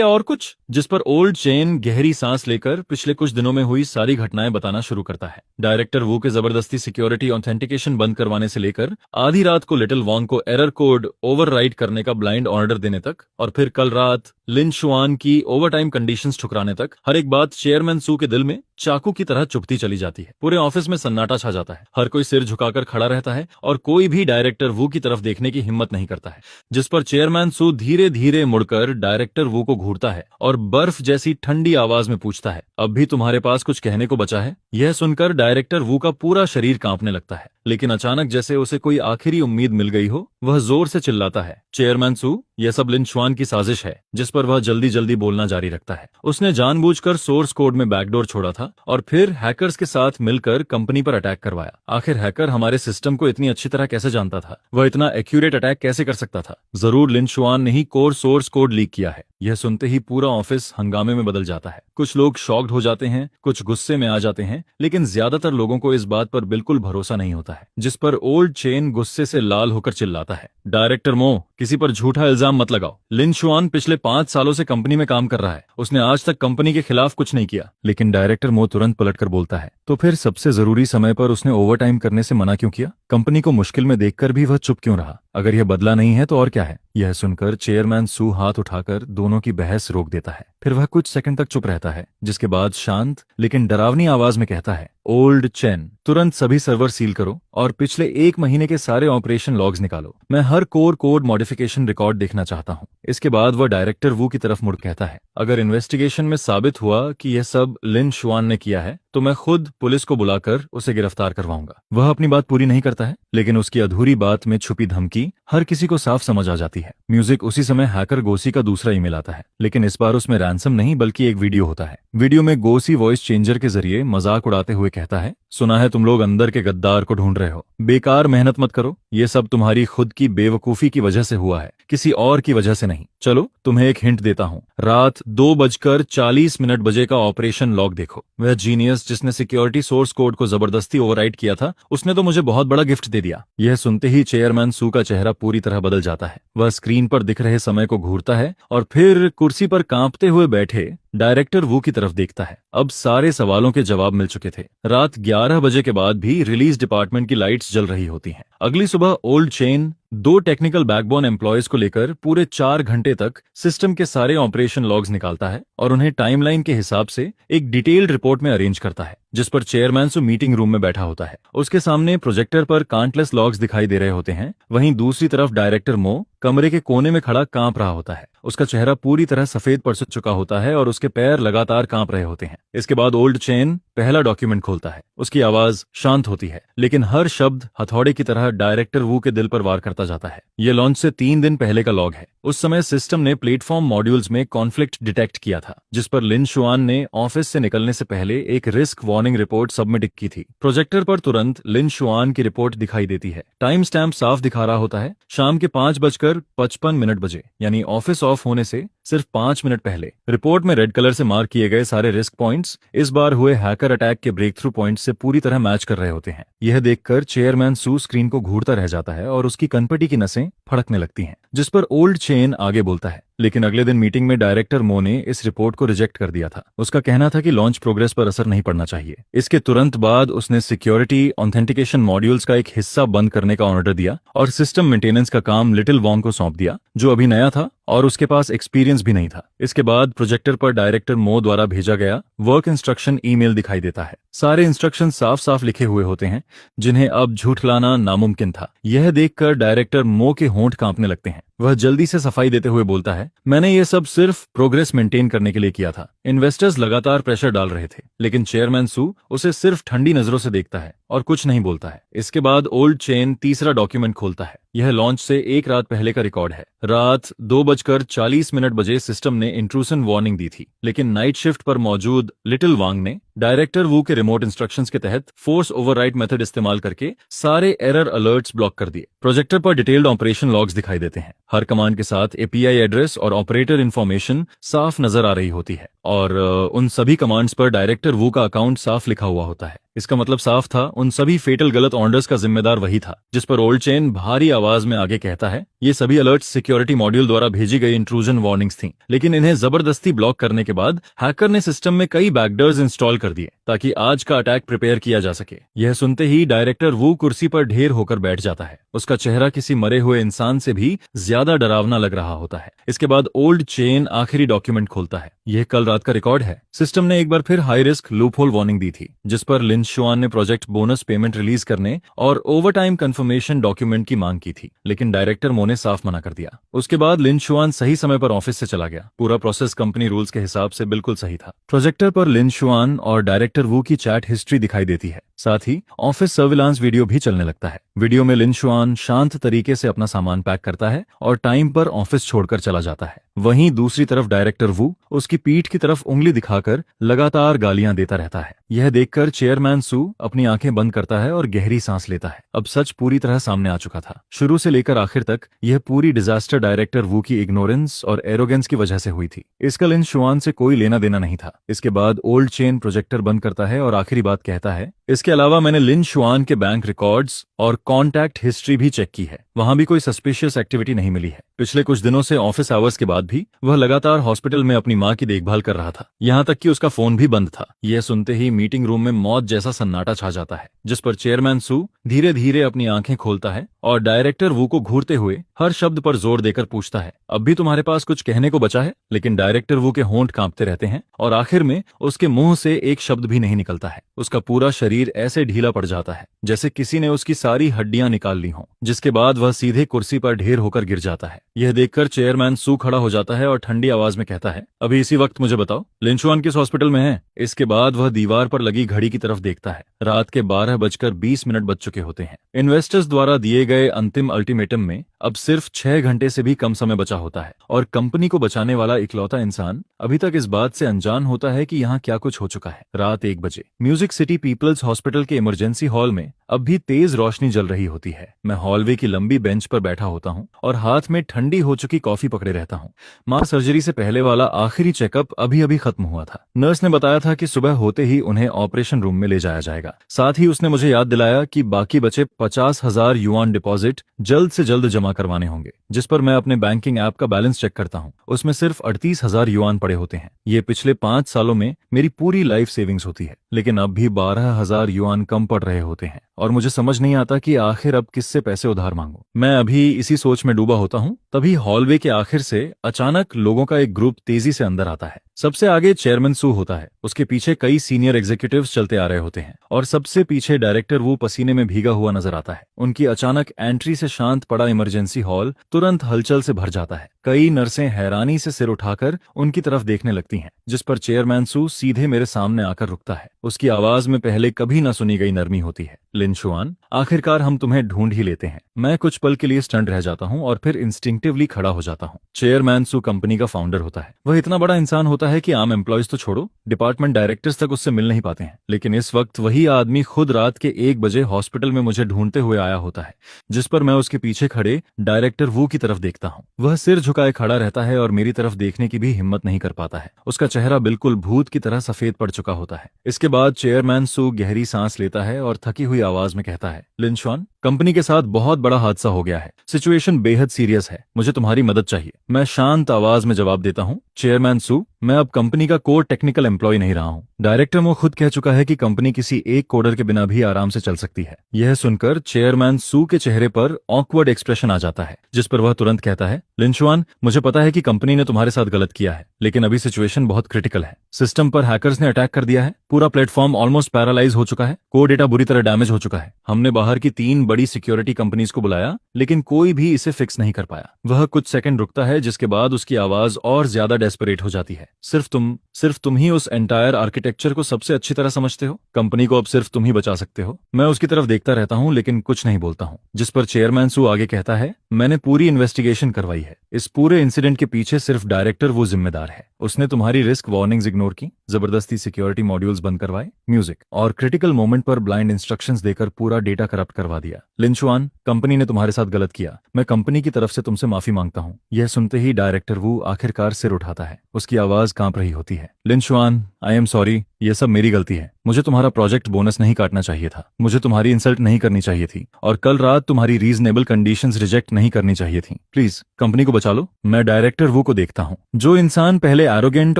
और कुछ? जिस पर ओल्ड चेन गहरी सांस लेकर पिछले कुछ दिनों में हुई सारी घटनाएं बताना शुरू करता है। डायरेक्टर वू के जबरदस्ती सिक्योरिटी ऑथेंटिकेशन बंद करवाने से लेकर आधी रात को लिटिल वॉन्ग को एरर कोड ओवरराइट करने का ब्लाइंड ऑर्डर देने तक, और फिर कल रात लिन शुआन की ओवरटाइम कंडीशंस ठुकराने तक, हर एक बात चेयरमैन सू के दिल में चाकू की तरह चुभती चली जाती है। पूरे ऑफिस में सन्नाटा छा जाता है। हर कोई सिर झुकाकर खड़ा रहता है और कोई भी डायरेक्टर वू की तरफ देखने की हिम्मत नहीं करता है। जिस पर चेयरमैन सू धीरे धीरे मुड़कर डायरेक्टर वू को घूरता है और बर्फ जैसी ठंडी आवाज में पूछता है, अब भी तुम्हारे पास कुछ कहने को बचा है? यह सुनकर डायरेक्टर वू का पूरा शरीर कांपने लगता है, लेकिन अचानक जैसे उसे कोई आखिरी उम्मीद मिल गई हो, वह जोर से चिल्लाता है, चेयरमैन सू, यह सब लिन शुआन की साजिश है। जिस पर वह जल्दी जल्दी बोलना जारी रखता है। उसने जानबूझकर सोर्स कोड में बैकडोर छोड़ा था और फिर हैकर्स के साथ मिलकर कंपनी पर अटैक करवाया। आखिर हैकर हमारे सिस्टम को इतनी अच्छी तरह कैसे जानता था? वह इतना एक्यूरेट अटैक कैसे कर सकता था? जरूर लिन शुआन ने ही कोर सोर्स कोड लीक किया है। यह सुनते ही पूरा ऑफिस हंगामे में बदल जाता है। कुछ लोग शॉक्ड हो जाते हैं, कुछ गुस्से में आ जाते हैं, लेकिन ज्यादातर लोगों को इस बात पर बिल्कुल भरोसा नहीं होता है। जिस पर ओल्ड चेन गुस्से से लाल होकर चिल्लाता है, डायरेक्टर मो, किसी पर झूठा इल्जाम मत लगाओ। लिन शुआन पिछले 5 सालों से कंपनी में काम कर रहा है। उसने आज तक कंपनी के खिलाफ कुछ नहीं किया। लेकिन डायरेक्टर मो तुरंत पलटकर बोलता है, तो फिर सबसे जरूरी समय पर उसने ओवरटाइम करने से मना क्यों किया? कंपनी को मुश्किल में देखकर भी वह चुप क्यों रहा? अगर यह बदला नहीं है तो और क्या है? यह सुनकर चेयरमैन सू हाथ उठाकर दोनों की बहस रोक देता है। फिर वह कुछ सेकंड तक चुप रहता है, जिसके बाद शांत लेकिन डरावनी आवाज में कहता है, ओल्ड चेन, तुरंत सभी सर्वर सील करो और पिछले 1 महीने के सारे ऑपरेशन लॉग्स निकालो। मैं हर कोर कोड मॉडिफिकेशन रिकॉर्ड देखना चाहता हूँ। इसके बाद वह डायरेक्टर वू की तरफ मुड़ कहता है, अगर इन्वेस्टिगेशन में साबित हुआ कि यह सब लिन शुआन ने किया है, तो मैं खुद पुलिस को बुलाकर उसे गिरफ्तार करवाऊंगा। वह अपनी बात पूरी नहीं करता है, लेकिन उसकी अधूरी बात में छुपी धमकी हर किसी को साफ समझ आ जाती है। म्यूजिक उसी समय हैकर गोसी का दूसरा ईमेल आता है, लेकिन इस बार उसमें रैंसम नहीं बल्कि एक वीडियो होता है। वीडियो में गोसी वॉइस चेंजर के जरिए मजाक उड़ाते हुए कहता है, सुना है तुम लोग अंदर के गद्दार को ढूंढ रहे हो। बेकार मेहनत मत करो, ये सब तुम्हारी खुद की बेवकूफी की वजह से हुआ है, किसी और की वजह से नहीं। चलो तुम्हें एक हिंट देता हूँ, रात 2:40 बजे का ऑपरेशन लॉग देखो। वह जीनियस जिसने सिक्योरिटी सोर्स कोड को जबरदस्ती ओवरराइट किया था, उसने तो मुझे बहुत बड़ा गिफ्ट दे दिया। यह सुनते ही चेयरमैन सू का चेहरा पूरी तरह बदल जाता है। वह स्क्रीन पर दिख रहे समय को घूरता है और फिर कुर्सी पर कांपते हुए बैठे डायरेक्टर वू की तरफ देखता है। अब सारे सवालों के जवाब मिल चुके थे। रात 11 बजे के बाद भी रिलीज डिपार्टमेंट की लाइट्स जल रही होती हैं। अगली सुबह old chain 2 technical backbone employees को लेकर पूरे 4 घंटे तक सिस्टम के सारे ऑपरेशन लॉग्स निकालता है और उन्हें टाइमलाइन के हिसाब से एक डिटेल्ड रिपोर्ट में अरेंज करता है, जिस पर चेयरमैन सो मीटिंग रूम में बैठा होता है। उसके सामने प्रोजेक्टर पर काउंटलेस लॉग्स दिखाई दे रहे होते हैं। वहीं दूसरी तरफ डायरेक्टर मो कमरे के कोने में खड़ा कांप रहा होता है। उसका चेहरा पूरी तरह सफेद पड़ चुका होता है और उसके पैर लगातार कांप रहे होते हैं। इसके बाद ओल्ड चेन पहला डॉक्यूमेंट खोलता है। उसकी आवाज शांत होती है, लेकिन हर शब्द हथौड़े की तरह डायरेक्टर वू के दिल पर वार करता जाता है। यह लॉन्च से 3 दिन पहले का लॉग है। उस समय सिस्टम ने प्लेटफॉर्म मॉड्यूल्स में कॉन्फ्लिक्ट डिटेक्ट किया था, जिस पर लिन शुआन ने ऑफिस से निकलने से पहले एक रिस्क वार्निंग रिपोर्ट सबमिट की थी। प्रोजेक्टर पर तुरंत लिन शुआन की रिपोर्ट दिखाई देती है। टाइम स्टैम्प साफ दिखा रहा होता है, शाम के 5:55 बजे, यानी ऑफिस ऑफ होने से सिर्फ 5 मिनट पहले। रिपोर्ट में रेड कलर से मार्क किए गए सारे रिस्क पॉइंट्स इस बार हुए हैकर अटैक के ब्रेक थ्रू पॉइंट से पूरी तरह मैच कर रहे होते हैं। यह देखकर चेयरमैन सू स्क्रीन को घूरता रह जाता है और उसकी कनपटी की नसें फड़कने लगती हैं। जिस पर ओल्ड चेन आगे बोलता है, लेकिन अगले दिन मीटिंग में डायरेक्टर मो ने इस रिपोर्ट को रिजेक्ट कर दिया था। उसका कहना था कि लॉन्च प्रोग्रेस पर असर नहीं पड़ना चाहिए। इसके तुरंत बाद उसने सिक्योरिटी ऑथेंटिकेशन मॉड्यूल्स का एक हिस्सा बंद करने का ऑर्डर दिया और सिस्टम मेंटेनेंस का काम लिटिल वॉन्ग को सौंप दिया, जो अभी नया था और उसके पास एक्सपीरियंस भी नहीं था। इसके बाद प्रोजेक्टर पर डायरेक्टर मो द्वारा भेजा गया वर्क इंस्ट्रक्शन ईमेल दिखाई देता है। सारे इंस्ट्रक्शन साफ साफ लिखे हुए होते हैं, जिन्हें अब झूठलाना नामुमकिन था। यह देखकर डायरेक्टर मो के होंठ कांपने लगते हैं। वह जल्दी से सफाई देते हुए बोलता है, मैंने ये सब सिर्फ प्रोग्रेस मेंटेन करने के लिए किया था। इन्वेस्टर्स लगातार प्रेशर डाल रहे थे, लेकिन चेयरमैन सू उसे सिर्फ ठंडी नजरों से देखता है और कुछ नहीं बोलता है। इसके बाद ओल्ड चेन तीसरा डॉक्यूमेंट खोलता है। यह लॉन्च से एक रात पहले का रिकॉर्ड है। रात 2:40 बजे सिस्टम ने इंट्रूशन वार्निंग दी थी, लेकिन नाइट शिफ्ट पर मौजूद लिटिल वांग ने डायरेक्टर वू के रिमोट इंस्ट्रक्शंस के तहत फोर्स ओवरराइड मेथड इस्तेमाल करके सारे एरर अलर्ट्स ब्लॉक कर दिए। प्रोजेक्टर पर डिटेल्ड ऑपरेशन लॉग्स दिखाई देते हैं। हर कमांड के साथ एपीआई एड्रेस और ऑपरेटर इन्फॉर्मेशन साफ नजर आ रही होती है और उन सभी कमांड्स पर डायरेक्टर वू का अकाउंट साफ लिखा हुआ होता है। इसका मतलब साफ था, उन सभी फेटल गलत ऑर्डर्स का जिम्मेदार वही था। जिस पर ओल्ड चेन भारी आवाज में आगे कहता है, ये सभी अलर्ट्स सिक्योरिटी मॉड्यूल द्वारा भेजी गई इंट्रूजन वार्निंग्स थीं, लेकिन इन्हें जबरदस्ती ब्लॉक करने के बाद हैकर ने सिस्टम में कई बैकडोर्स इंस्टॉल कर दिए ताकि आज का अटैक प्रिपेयर किया जा सके। यह सुनते ही डायरेक्टर वू कुर्सी पर ढेर होकर बैठ जाता है। उसका चेहरा किसी मरे हुए इंसान से भी ज्यादा डरावना लग रहा होता है। इसके बाद ओल्ड चेन आखिरी डॉक्यूमेंट खोलता है। यह कल रात का रिकॉर्ड है। सिस्टम ने एक बार फिर हाई रिस्क लूपहोल वार्निंग दी थी, जिस पर लिन शुआन ने प्रोजेक्ट बोनस पेमेंट रिलीज करने और ओवरटाइम कंफर्मेशन डॉक्यूमेंट की मांग की थी, लेकिन डायरेक्टर मो ने साफ मना कर दिया। उसके बाद लिन शुआन सही समय पर ऑफिस से चला गया। पूरा प्रोसेस कंपनी रूल्स के हिसाब से बिल्कुल सही था। प्रोजेक्टर पर लिन शुआन और डायरेक्टर वू की चैट हिस्ट्री दिखाई देती है। साथ ही ऑफिस सर्विलांस वीडियो भी चलने लगता है। वीडियो में लिन शुआन शांत तरीके से अपना सामान पैक करता है और टाइम पर ऑफिस छोड़कर चला जाता है। वहीं दूसरी तरफ डायरेक्टर वू उसकी पीठ की तरफ उंगली दिखाकर लगातार गालियां देता रहता है। यह देखकर चेयरमैन सू अपनी आंखें बंद करता है और गहरी सांस लेता है। अब सच पूरी तरह सामने आ चुका था। शुरू से लेकर आखिर तक यह पूरी डिजास्टर डायरेक्टर वू की इग्नोरेंस और एरोगेंस की वजह से हुई थी। इसका लिन शुआन से कोई लेना देना नहीं था। इसके बाद ओल्ड चेन प्रोजेक्टर बंद करता है और आखिरी बात कहता है, इसके अलावा मैंने लिन शुआन के बैंक रिकॉर्ड्स और कॉन्टैक्ट हिस्ट्री भी चेक की है। वहां भी कोई सस्पिशियस एक्टिविटी नहीं मिली है। पिछले कुछ दिनों से ऑफिस आवर्स के बाद भी वह लगातार हॉस्पिटल में अपनी मां की देखभाल कर रहा था, यहां तक कि उसका फोन भी बंद था। यह सुनते ही मीटिंग रूम में मौत जैसा सन्नाटा छा जाता है, जिस पर चेयरमैन सू धीरे धीरे अपनी आंखें खोलता है और डायरेक्टर वू को घूरते हुए हर शब्द पर जोर देकर पूछता है, अब भी तुम्हारे पास कुछ कहने को बचा है? लेकिन डायरेक्टर वू के होंठ कांपते रहते हैं और आखिर में उसके मुंह से एक शब्द भी नहीं निकलता है। उसका पूरा शरीर ऐसे ढीला पड़ जाता है जैसे किसी ने उसकी सारी हड्डियां निकाल ली हों, जिसके बाद वह सीधे कुर्सी पर ढेर होकर गिर जाता है। यह देखकर चेयरमैन सू खड़ा हो जाता है और ठंडी आवाज में कहता है, अभी इसी वक्त मुझे बताओ लिन शुआन किस हॉस्पिटल में है? इसके बाद वह दीवार पर लगी घड़ी की तरफ देखता है। रात के 12:20 बज चुके होते हैं। इन्वेस्टर्स द्वारा दिए गए अंतिम अल्टीमेटम में अब सिर्फ 6 घंटे से भी कम समय बचा होता है और कंपनी को बचाने वाला इकलौता इंसान अभी तक इस बात से अनजान होता है कि यहाँ क्या कुछ हो चुका है। रात 1 बजे म्यूजिक सिटी पीपल्स हॉस्पिटल के इमरजेंसी हॉल में अब भी तेज रोशनी जल रही होती है। मैं हॉलवे की लंबी बेंच पर बैठा होता हूँ और हाथ में ठंडी हो चुकी कॉफी पकड़े रहता हूँ। मां सर्जरी से पहले वाला आखिरी चेकअप अभी अभी खत्म हुआ था। नर्स ने बताया था कि सुबह होते ही उन्हें ऑपरेशन रूम में ले जाया जाएगा। साथ ही उसने मुझे याद दिलाया कि बाकी बचे 50,000 युआन डिपॉजिट जल्द से जल्द जमा करवाने होंगे, जिस पर मैं अपने बैंकिंग ऐप का बैलेंस चेक करता हूँ। उसमें सिर्फ 38,000 युआन पड़े होते हैं। ये पिछले 5 सालों में मेरी पूरी लाइफ सेविंग्स होती है, लेकिन अब भी 12,000 युआन कम पड़ रहे होते हैं और मुझे समझ नहीं आता कि आखिर अब किससे पैसे उधार मांगूं। मैं अभी इसी सोच में डूबा होता हूँ, तभी हॉलवे के आखिर से अचानक लोगों का एक ग्रुप तेजी से अंदर आता है। सबसे आगे चेयरमैन सू होता है, उसके पीछे कई सीनियर एग्जीक्यूटिव्स चलते आ रहे होते हैं और सबसे पीछे डायरेक्टर वो पसीने में भीगा हुआ नजर आता है। उनकी अचानक एंट्री से शांत पड़ा इमरजेंसी हॉल तुरंत हलचल से भर जाता है। कई नर्सें हैरानी से सिर उठाकर उनकी तरफ देखने लगती हैं, जिस पर चेयरमैन सू सीधे मेरे सामने आकर रुकता है। उसकी आवाज में पहले कभी न सुनी गई नरमी होती है। लिन शुआन, आखिरकार हम तुम्हें ढूंढ ही लेते हैं। मैं कुछ पल के लिए स्टंट रह जाता हूँ और फिर इंस्टिंक्टिवली खड़ा हो जाता हूँ। चेयरमैन सू कंपनी का फाउंडर होता है। वह इतना बड़ा इंसान होता है कि आम एम्प्लॉयज तो छोड़ो, डिपार्टमेंट डायरेक्टर्स तक उससे मिल नहीं पाते हैं। लेकिन इस वक्त वही आदमी खुद रात के 1 बजे हॉस्पिटल में मुझे ढूंढते हुए आया होता है, जिस पर मैं उसके पीछे खड़े डायरेक्टर वू की तरफ देखता हूँ। वह सिर झुकाए खड़ा रहता है और मेरी तरफ देखने की भी हिम्मत नहीं कर पाता है। उसका चेहरा बिल्कुल भूत की तरह सफेद पड़ चुका होता है। इसके बाद चेयरमैन सू गहरी सांस लेता है और थकी हुई आवाज में कहता है, लिन शुआन, कंपनी के साथ बहुत बड़ा हादसा हो गया है। सिचुएशन बेहद सीरियस है। मुझे तुम्हारी मदद चाहिए। मैं शांत आवाज में जवाब देता हूँ, चेयरमैन सू, मैं अब कंपनी का कोर टेक्निकल एम्प्लॉय नहीं रहा हूँ। डायरेक्टर वो खुद कह चुका है कि कंपनी किसी एक कोडर के बिना भी आराम से चल सकती है। यह सुनकर चेयरमैन सू के चेहरे पर ऑकवर्ड एक्सप्रेशन आ जाता है, जिस पर वह तुरंत कहता है, लिन शुआन, मुझे पता है कि कंपनी ने तुम्हारे साथ गलत किया है, लेकिन अभी सिचुएशन बहुत क्रिटिकल है। सिस्टम पर हैकर्स ने अटैक कर दिया है। पूरा प्लेटफॉर्म ऑलमोस्ट पैरालाइज हो चुका है। कोर डेटा बुरी तरह डैमेज हो चुका है। हमने बाहर की 3 बड़ी सिक्योरिटी कंपनीज को बुलाया, लेकिन कोई भी इसे फिक्स नहीं कर पाया। वह कुछ सेकंड रुकता है, जिसके बाद उसकी आवाज और ज्यादा डेस्परेट हो जाती है। सिर्फ तुम ही उस एंटायर आर्किटेक्चर को सबसे अच्छी तरह समझते हो। कंपनी को अब सिर्फ तुम ही बचा सकते हो। मैं उसकी तरफ देखता रहता हूँ, लेकिन कुछ नहीं बोलता हूँ। जिस पर चेयरमैन सू आगे कहता है, मैंने पूरी इन्वेस्टिगेशन करवाई है। इस पूरे इंसिडेंट के पीछे सिर्फ डायरेक्टर वो जिम्मेदार है। उसने तुम्हारी रिस्क वार्निंग्स इग्नोर की, जबरदस्ती सिक्योरिटी मॉड्यूल्स बंद करवाए, म्यूजिक और क्रिटिकल मोमेंट पर ब्लाइंड इंस्ट्रक्शंस देकर पूरा डेटा करप्ट करवा दिया। लिंचुआन, कंपनी ने तुम्हारे साथ गलत किया। मैं कंपनी की तरफ से तुमसे माफी मांगता हूँ। यह सुनते ही डायरेक्टर वू आखिरकार सिर उठाता है। उसकी आवाज कांप रही होती है। लिंचुआन, आई एम सॉरी, यह सब मेरी गलती है। मुझे तुम्हारा प्रोजेक्ट बोनस नहीं काटना चाहिए था। मुझे तुम्हारी इंसल्ट नहीं करनी चाहिए थी, और कल रात तुम्हारी रीजनेबल कंडीशंस रिजेक्ट नहीं करनी चाहिए थी। प्लीज कंपनी को बचा लो। मैं डायरेक्टर वू को देखता हूँ। जो इंसान पहले एरोगेंट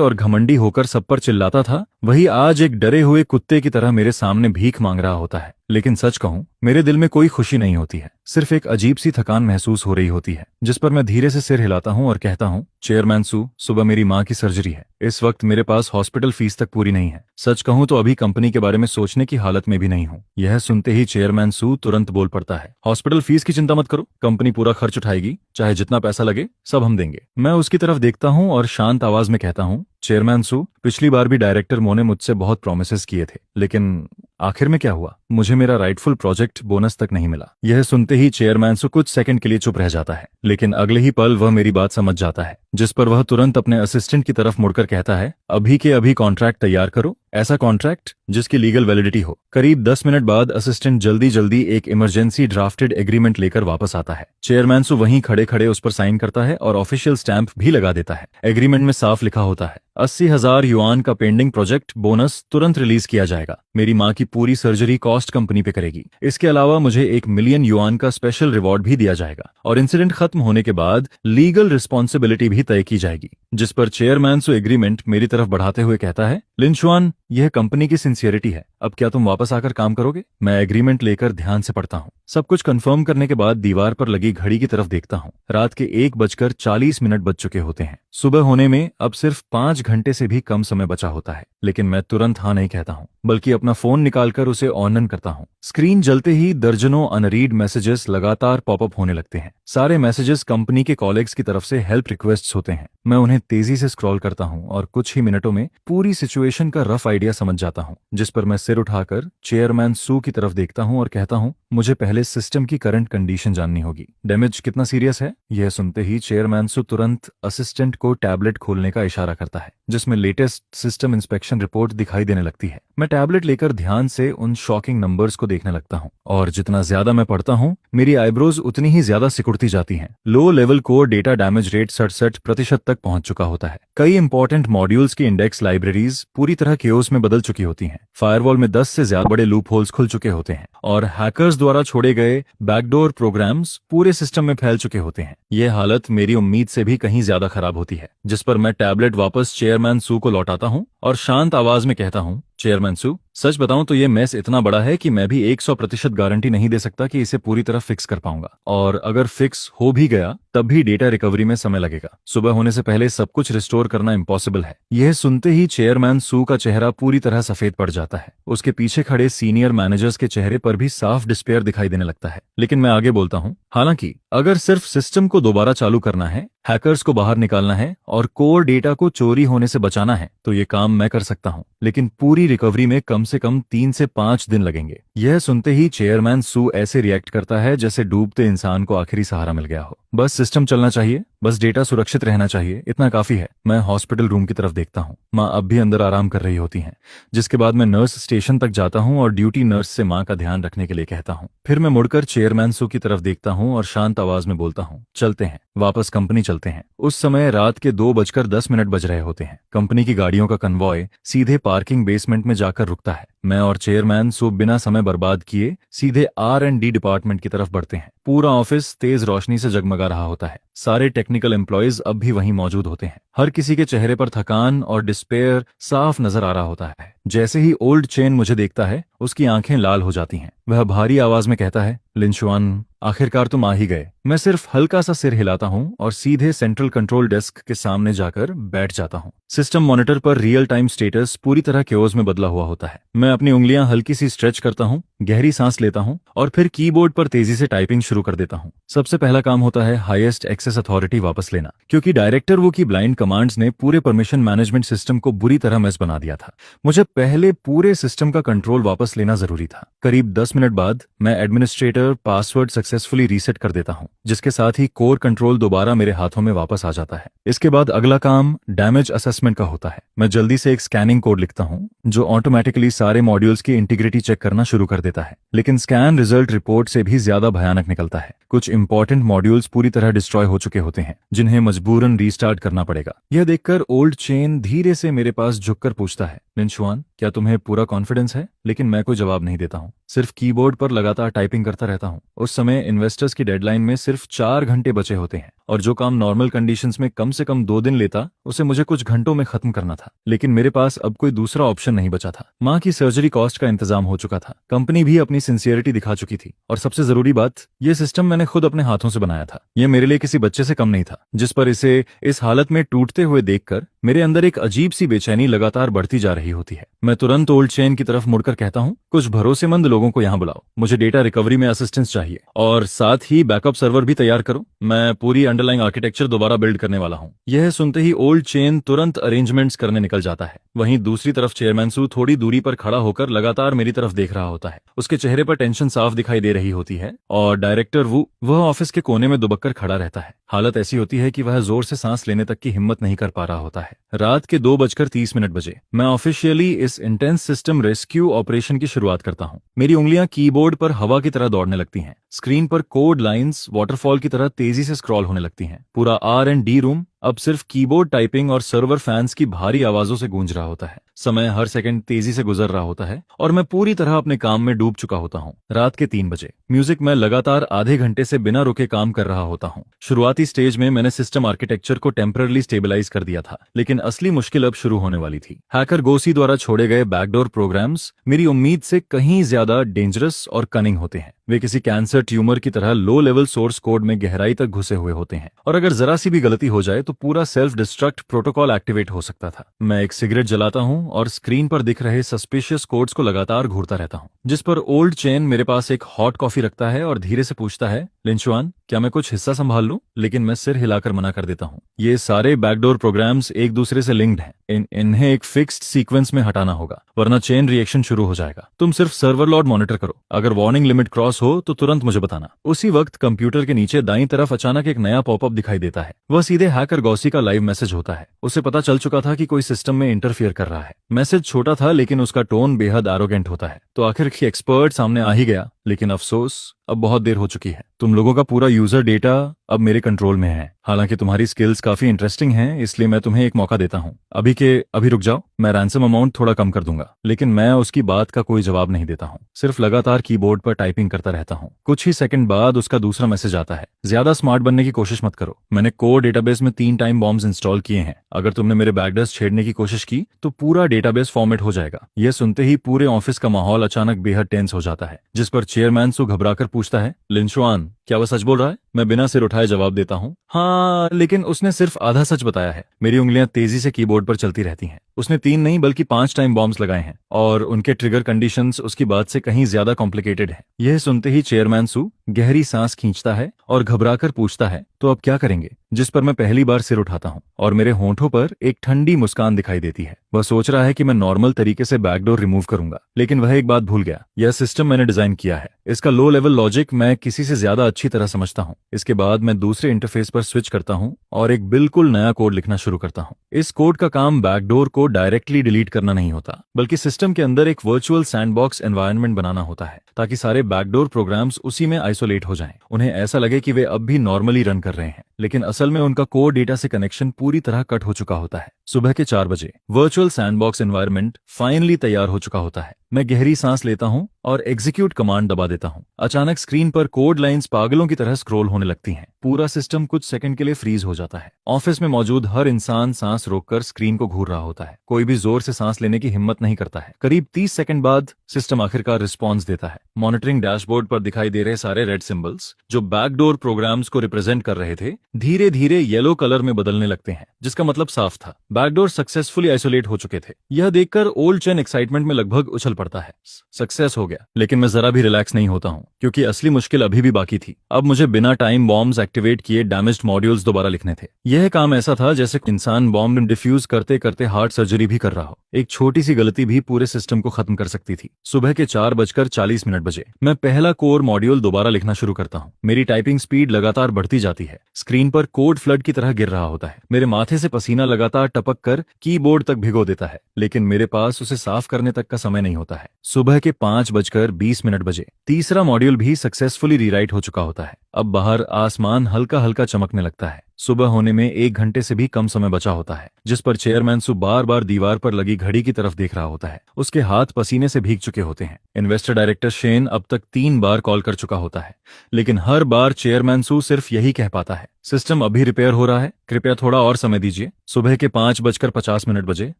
और घमंडी होकर सब पर चिल्लाता था, वही आज एक डरे हुए कुत्ते की तरह मेरे सामने भीख मांग रहा होता है। लेकिन सच कहूं, मेरे दिल में कोई खुशी नहीं होती है। सिर्फ एक अजीब सी थकान महसूस हो रही होती है, जिस पर मैं धीरे से सिर हिलाता हूं और कहता हूं, चेयरमैन सू, सुबह मेरी माँ की सर्जरी है। इस वक्त मेरे पास हॉस्पिटल फीस तक पूरी नहीं है। सच कहूं तो अभी कंपनी के बारे में सोचने की हालत में भी नहीं हूं। यह सुनते ही चेयरमैन सू तुरंत बोल पड़ता है, हॉस्पिटल फीस की चिंता मत करो, कंपनी पूरा खर्च उठाएगी। चाहे जितना पैसा लगे सब हम देंगे। मैं उसकी तरफ देखता हूं और शांत आवाज में कहता हूं, चेयरमैन सू, पिछली बार भी डायरेक्टर मो ने मुझसे बहुत प्रोमिसेस किए थे, लेकिन आखिर में क्या हुआ? मुझे मेरा राइटफुल प्रोजेक्ट बोनस तक नहीं मिला। यह सुनते ही चेयरमैन सू कुछ सेकंड के लिए चुप रह जाता है, लेकिन अगले ही पल वह मेरी बात समझ जाता है, जिस पर वह तुरंत अपने असिस्टेंट की तरफ मुड़कर कहता है, अभी के अभी कॉन्ट्रैक्ट तैयार करो, ऐसा कॉन्ट्रैक्ट जिसकी लीगल वैलिडिटी हो। करीब 10 मिनट बाद असिस्टेंट जल्दी एक इमरजेंसी ड्राफ्टेड एग्रीमेंट लेकर वापस आता है। चेयरमैन सू वहीं खड़े खड़े उस पर साइन करता है और ऑफिशियल स्टैंप भी लगा देता है। एग्रीमेंट में साफ लिखा होता है, 80,000 युआन का पेंडिंग प्रोजेक्ट बोनस तुरंत रिलीज किया जाएगा। मेरी माँ की पूरी सर्जरी कॉस्ट कंपनी पे करेगी। इसके अलावा मुझे 1 मिलियन युआन का स्पेशल रिवॉर्ड भी दिया जाएगा, और इंसिडेंट खत्म होने के बाद लीगल रिस्पॉन्सिबिलिटी भी तय की जाएगी। जिस पर चेयरमैन सू एग्रीमेंट मेरी तरफ बढ़ाते हुए कहता है, लिंचुआन, यह कंपनी की सिंसियरिटी है। अब क्या तुम वापस आकर काम करोगे? मैं एग्रीमेंट लेकर ध्यान से पढ़ता हूँ। सब कुछ कंफर्म करने के बाद दीवार पर लगी घड़ी की तरफ देखता हूँ। रात के 1:40 बज चुके होते हैं। सुबह होने में अब सिर्फ 5 घंटे से भी कम समय बचा होता है, लेकिन मैं तुरंत हाँ नहीं कहता हूँ, बल्कि अपना फोन निकालकर उसे ऑन करता हूँ। स्क्रीन जलते ही दर्जनों अनरीड मैसेजेस लगातार पॉपअप होने लगते हैं। सारे मैसेजेस कंपनी के कॉलेग्स की तरफ से हेल्प रिक्वेस्ट्स होते हैं। मैं उन्हें तेजी से स्क्रॉल करता हूँ और कुछ ही मिनटों में पूरी सिचुएशन का रफ आइडिया समझ जाता हूँ, जिस पर मैं सिर उठाकर चेयरमैन सू की तरफ देखता हूँ और कहता हूँ, मुझे पहले सिस्टम की करंट कंडीशन जाननी होगी। डैमेज कितना सीरियस है? यह सुनते ही चेयरमैन सू तुरंत असिस्टेंट को टैबलेट खोलने का इशारा करता है, जिसमें लेटेस्ट सिस्टम इंस्पेक्शन रिपोर्ट दिखाई देने लगती है। मैं टैबलेट लेकर ध्यान से उन शॉकिंग नंबर्स को देखने लगता हूँ, और जितना ज्यादा मैं पढ़ता हूँ, मेरी आईब्रोज उतनी ही ज्यादा सिकुड़ती जाती हैं। Low level core data damage rate 67% तक पहुंच चुका होता है। कई इंपॉर्टेंट मॉड्यूल्स की इंडेक्स लाइब्रेरीज पूरी तरह केओस में बदल चुकी होती हैं। फायरवॉल में 10 से ज्यादा बड़े लूप होल्स खुल चुके होते हैं, और हैकर्स द्वारा छोड़े गए बैकडोर प्रोग्राम्स पूरे सिस्टम में फैल चुके होते हैं। यह हालत मेरी उम्मीद से भी कहीं ज्यादा खराब होती है, जिस पर मैं टैबलेट वापस चेयरमैन सू को लौटाता हूँ और शांत आवाज में कहता हूँ, चेयरमैन सू, सच बताऊं तो ये मेस इतना बड़ा है कि मैं भी 100% गारंटी नहीं दे सकता कि इसे पूरी तरह फिक्स कर पाऊंगा, और अगर फिक्स हो भी गया तब भी डेटा रिकवरी में समय लगेगा। सुबह होने से पहले सब कुछ रिस्टोर करना इम्पॉसिबल है। यह सुनते ही चेयरमैन सू का चेहरा पूरी तरह सफेद पड़ जाता है। उसके पीछे खड़े सीनियर मैनेजर्स के चेहरे पर भी साफ डिस्पेयर दिखाई देने लगता है। लेकिन मैं आगे बोलता हूँ, हालांकि अगर सिर्फ सिस्टम को दोबारा चालू करना है, हैकर्स को बाहर निकालना है और कोर डेटा को चोरी होने से बचाना है, तो ये काम मैं कर सकता हूँ, लेकिन पूरी रिकवरी में कम से कम 3 से 5 दिन लगेंगे। यह सुनते ही चेयरमैन सू ऐसे रिएक्ट करता है जैसे डूबते इंसान को आखिरी सहारा मिल गया हो। बस सिस्टम चलना चाहिए, बस डेटा सुरक्षित रहना चाहिए, इतना काफी है। मैं हॉस्पिटल रूम की तरफ देखता हूँ। माँ अब भी अंदर आराम कर रही होती हैं, जिसके बाद मैं नर्स स्टेशन तक जाता हूँ और ड्यूटी नर्स से माँ का ध्यान रखने के लिए कहता हूँ। फिर मैं मुड़कर चेयरमैन सू की तरफ देखता हूँ और शांत आवाज में बोलता हूँ, चलते हैं, वापस कंपनी चलते हैं। उस समय रात के 2:10 बज रहे होते हैं। कंपनी की गाड़ियों का कन्वॉय सीधे पार्किंग बेसमेंट में जाकर रुकता है। मैं और चेयरमैन सू बिना समय बर्बाद किए सीधे R&D डिपार्टमेंट की तरफ बढ़ते हैं। पूरा ऑफिस तेज रोशनी से जगमगा रहा होता है। सारे टेक्निकल एम्प्लॉयज अब भी वहीं मौजूद होते हैं। हर किसी के चेहरे पर थकान और डिस्पेयर साफ नजर आ रहा होता है। जैसे ही ओल्ड चेन मुझे देखता है उसकी आंखें लाल हो जाती हैं। वह भारी आवाज में कहता है, लिंशुआन, आखिरकार तुम आ ही गए। मैं सिर्फ हल्का सा सिर हिलाता हूँ और सीधे सेंट्रल कंट्रोल डेस्क के सामने जाकर बैठ जाता हूँ। सिस्टम मॉनिटर पर रियल टाइम स्टेटस पूरी तरह केओस में बदला हुआ होता है। मैं अपनी उंगलियां हल्की सी स्ट्रेच करता हूँ, गहरी सांस लेता हूँ और फिर कीबोर्ड पर तेजी से टाइपिंग शुरू कर देता हूँ। सबसे पहला काम होता है हाईएस्ट एक्सेस अथॉरिटी वापस लेना, क्योंकि डायरेक्टर वो की ब्लाइंड कमांड्स ने पूरे परमिशन मैनेजमेंट सिस्टम को बुरी तरह मेस बना दिया था। मुझे पहले पूरे सिस्टम का कंट्रोल वापस लेना जरूरी था। करीब 10 मिनट बाद मैं एडमिनिस्ट्रेटर पासवर्ड सक्सेसफुली रीसेट कर देता हूँ, जिसके साथ ही कोर कंट्रोल दोबारा मेरे हाथों में वापस आ जाता है। इसके बाद अगला काम डैमेज असेसमेंट का होता है। मैं जल्दी से एक स्कैनिंग कोड लिखता हूँ जो ऑटोमेटिकली सारे मॉड्यूल्स की इंटीग्रिटी चेक करना शुरू कर देता है, लेकिन स्कैन रिजल्ट रिपोर्ट से भी ज्यादा भयानक निकलता है। कुछ इंपॉर्टेंट मॉड्यूल्स पूरी तरह डिस्ट्रॉय हो चुके होते हैं, जिन्हें मजबूरन रीस्टार्ट करना पड़ेगा। यह देखकर ओल्ड चेन धीरे से मेरे पास झुककर पूछता है, लिंशुआन, क्या तुम्हें पूरा कॉन्फिडेंस है? लेकिन मैं कोई जवाब नहीं देता हूँ, सिर्फ कीबोर्ड पर लगातार टाइपिंग करता रहता हूँ। उस समय इन्वेस्टर्स की डेडलाइन में सिर्फ 4 घंटे बचे होते हैं और जो काम नॉर्मल कंडीशंस में कम से कम 2 दिन लेता, उसे मुझे कुछ घंटों में खत्म करना था। लेकिन मेरे पास अब कोई दूसरा ऑप्शन नहीं बचा था। माँ की सर्जरी कॉस्ट का इंतजाम हो चुका था, कंपनी भी अपनी सिंसियरिटी दिखा चुकी थी और सबसे जरूरी बात, ये सिस्टम मैंने खुद अपने हाथों से बनाया था। यह मेरे लिए किसी बच्चे से कम नहीं था, जिस पर इसे इस हालत में टूटते हुए देखकर मेरे अंदर एक अजीब सी बेचैनी लगातार बढ़ती जा रही होती है। मैं तुरंत ओल्ड चेन की तरफ मुड़कर कहता हूँ, कुछ भरोसेमंद लोगों को यहाँ बुलाओ, मुझे डेटा रिकवरी में असिस्टेंस चाहिए और साथ ही बैकअप सर्वर भी तैयार करो। मैं पूरी अंडरलाइंग आर्किटेक्चर दोबारा बिल्ड करने वाला हूँ। यह सुनते ही ओल्ड चेन तुरंत अरेंजमेंट्स करने निकल जाता है। वहीं दूसरी तरफ चेयरमैन सू थोड़ी दूरी पर खड़ा होकर लगातार मेरी तरफ देख रहा होता है। उसके चेहरे पर टेंशन साफ दिखाई दे रही होती है और डायरेक्टर वह ऑफिस के कोने में दुबक कर खड़ा रहता है। हालत ऐसी होती है कि वह जोर से सांस लेने तक की हिम्मत नहीं कर पा रहा होता है। रात के 2:30 बजे मैं ऑफिशियली इस इंटेंस सिस्टम रेस्क्यू ऑपरेशन की शुरुआत करता हूँ। मेरी उंगलियां कीबोर्ड पर हवा की तरह दौड़ने लगती हैं। स्क्रीन पर कोड लाइंस वाटरफॉल की तरह तेजी से स्क्रॉल होने लगती हैं। पूरा R&D रूम अब सिर्फ कीबोर्ड टाइपिंग और सर्वर फैंस की भारी आवाजों से गूंज रहा होता है। समय हर सेकंड तेजी से गुजर रहा होता है और मैं पूरी तरह अपने काम में डूब चुका होता हूँ। रात के 3 बजे म्यूजिक में लगातार आधे घंटे से बिना रुके काम कर रहा होता हूँ। शुरुआती स्टेज में मैंने सिस्टम आर्किटेक्चर को टेम्पररी स्टेबलाइज कर दिया था, लेकिन असली मुश्किल अब शुरू होने वाली थी। हैकर गोसी द्वारा छोड़े गए बैकडोर प्रोग्राम्स मेरी उम्मीद से कहीं ज्यादा डेंजरस और कनिंग होते हैं। वे किसी कैंसर ट्यूमर की तरह लो लेवल सोर्स कोड में गहराई तक घुसे हुए होते हैं और अगर जरा सी भी गलती हो जाए तो पूरा सेल्फ डिस्ट्रक्ट प्रोटोकॉल एक्टिवेट हो सकता था। मैं एक सिगरेट जलाता हूं और स्क्रीन पर दिख रहे सस्पिशियस कोड्स को लगातार घूरता रहता हूं, जिस पर ओल्ड चेन मेरे पास एक हॉट कॉफी रखता है और धीरे से पूछता है, लिंशुआन, क्या मैं कुछ हिस्सा संभाल लूं? लेकिन मैं सिर हिलाकर मना कर देता हूं। ये सारे बैकडोर प्रोग्राम्स एक दूसरे से लिंक्ड हैं। इन्हें एक फिक्स्ड सीक्वेंस में हटाना होगा, वरना चेन रिएक्शन शुरू हो जाएगा। तुम सिर्फ सर्वर लॉग मॉनिटर करो, अगर वार्निंग लिमिट क्रॉस हो तो तुरंत मुझे बताना। उसी वक्त कंप्यूटर के नीचे दाईं तरफ अचानक एक नया पॉपअप दिखाई देता है। वह सीधे हैकर गॉसी का लाइव मैसेज होता है। उसे पता चल चुका था कि कोई सिस्टम में इंटरफियर कर रहा है। मैसेज छोटा था लेकिन उसका टोन बेहद एरोगेंट होता है। तो आखिर की एक्सपर्ट सामने आ ही गया, लेकिन अफसोस अब बहुत देर हो चुकी है। तुम लोगों का पूरा यूजर डेटा अब मेरे कंट्रोल में है। हालांकि तुम्हारी स्किल्स काफी इंटरेस्टिंग हैं, इसलिए मैं तुम्हें एक मौका देता हूं। अभी रुक जाओ, मैं रैंसम अमाउंट थोड़ा कम कर दूंगा। लेकिन मैं उसकी बात का कोई जवाब नहीं देता हूं, सिर्फ लगातार कीबोर्ड पर टाइपिंग करता रहता हूं। कुछ ही सेकंड बाद उसका दूसरा मैसेज आता है, ज्यादा स्मार्ट बनने की कोशिश मत करो। मैंने कोर डेटाबेस में 3 टाइम बॉम्ब्स इंस्टॉल किए हैं। अगर तुमने मेरे बैकडर्स छेड़ने की कोशिश की तो पूरा डेटाबेस फॉर्मेट हो जाएगा। यह सुनते ही पूरे ऑफिस का माहौल अचानक बेहद टेंस हो जाता है, जिस पर चेयरमैन सु घबराकर पूछता है, लिंशुआन, क्या वह सच बोल रहा है? मैं बिना सिर उठाए जवाब देता हूँ, हाँ, लेकिन उसने सिर्फ आधा सच बताया है। मेरी उंगलियां तेजी से कीबोर्ड पर चलती रहती हैं। उसने 3 नहीं बल्कि 5 टाइम बॉम्ब्स लगाए हैं और उनके ट्रिगर कंडीशंस उसकी बात से कहीं ज्यादा कॉम्प्लिकेटेड है। यह सुनते ही चेयरमैन सू गहरी सांस खींचता है और घबराकर पूछता है, तो अब क्या करेंगे? जिस पर मैं पहली बार सिर उठाता हूँ और मेरे होंठों पर एक ठंडी मुस्कान दिखाई देती है। वह सोच रहा है कि मैं नॉर्मल तरीके से बैकडोर रिमूव करूंगा, लेकिन वह एक बात भूल गया। यह सिस्टम मैंने डिजाइन किया है, इसका लो लेवल लॉजिक मैं किसी से ज्यादा अच्छी तरह समझता हूँ। इसके बाद मैं दूसरे इंटरफेस पर स्विच करता हूँ और एक बिल्कुल नया कोड लिखना शुरू करता हूँ। इस कोड का काम बैकडोर को डायरेक्टली डिलीट करना नहीं होता, बल्कि सिस्टम के अंदर एक वर्चुअल सैंडबॉक्स एनवायरनमेंट बनाना होता है, ताकि सारे बैकडोर प्रोग्राम्स उसी में आइसोलेट हो जाएं। उन्हें ऐसा लगे कि वे अब भी नॉर्मली रन कर रहे हैं। लेकिन असल में उनका कोर डेटा से कनेक्शन पूरी तरह कट हो चुका होता है। सुबह के 4 बजे वर्चुअल सैंडबॉक्स एनवायरनमेंट फाइनली तैयार हो चुका होता है। मैं गहरी सांस लेता हूं और एग्जीक्यूट कमांड दबा देता हूं। अचानक स्क्रीन पर कोड लाइंस पागलों की तरह स्क्रॉल होने लगती हैं। पूरा सिस्टम कुछ सेकंड के लिए फ्रीज हो जाता है। ऑफिस में मौजूद हर इंसान सांस रोककर स्क्रीन को घूर रहा होता है। कोई भी जोर से सांस लेने की हिम्मत नहीं करता है। करीब 30 सेकंड बाद सिस्टम आखिरकार रिस्पॉन्स देता है। मॉनिटरिंग डैशबोर्ड पर दिखाई दे रहे सारे रेड सिंबल्स जो बैकडोर प्रोग्राम्स को रिप्रेजेंट कर रहे थे, धीरे धीरे येलो कलर में बदलने लगते हैं, जिसका मतलब साफ था, बैकडोर सक्सेसफुली आइसोलेट हो चुके थे। यह देखकर ओल्ड चेन एक्साइटमेंट में लगभग उछल पड़ता है। सक्सेस हो गया। लेकिन मैं जरा भी रिलैक्स नहीं होता हूं, क्योंकि असली मुश्किल अभी भी बाकी थी। अब मुझे बिना टाइम बॉम्ब्स एक्टिवेट किए डैमेज्ड मॉड्यूल्स दोबारा लिखने थे। यह काम ऐसा था जैसे इंसान बॉम्ब डिफ्यूज करते करते हार्ट सर्जरी भी कर रहा हो। एक छोटी सी गलती भी पूरे सिस्टम को खत्म कर सकती थी। सुबह के 4:40 बजे मैं पहला कोर मॉड्यूल दोबारा लिखना शुरू करता हूँ। मेरी टाइपिंग स्पीड लगातार बढ़ती जाती है। स्क्रीन पर कोड फ्लड की तरह गिर रहा होता है। मेरे माथे से पसीना लगातार टपक कर कीबोर्ड तक भिगो देता है, लेकिन मेरे पास उसे साफ करने तक का समय नहीं होता है। सुबह के 5:20 बजे तीसरा मॉड्यूल भी सक्सेसफुली रीराइट हो चुका होता है। अब बाहर आसमान हल्का हल्का चमकने लगता है। सुबह होने में 1 घंटे से भी कम समय बचा होता है, जिस पर चेयरमैन सु बार बार दीवार पर लगी घड़ी की तरफ देख रहा होता है। उसके हाथ पसीने से भीग चुके होते हैं। इन्वेस्टर डायरेक्टर शेन अब तक 3 बार कॉल कर चुका होता है, लेकिन हर बार चेयरमैन सु सिर्फ यही कह पाता है, सिस्टम अभी रिपेयर हो रहा है, कृपया थोड़ा और समय दीजिए। सुबह के 5:50 बजे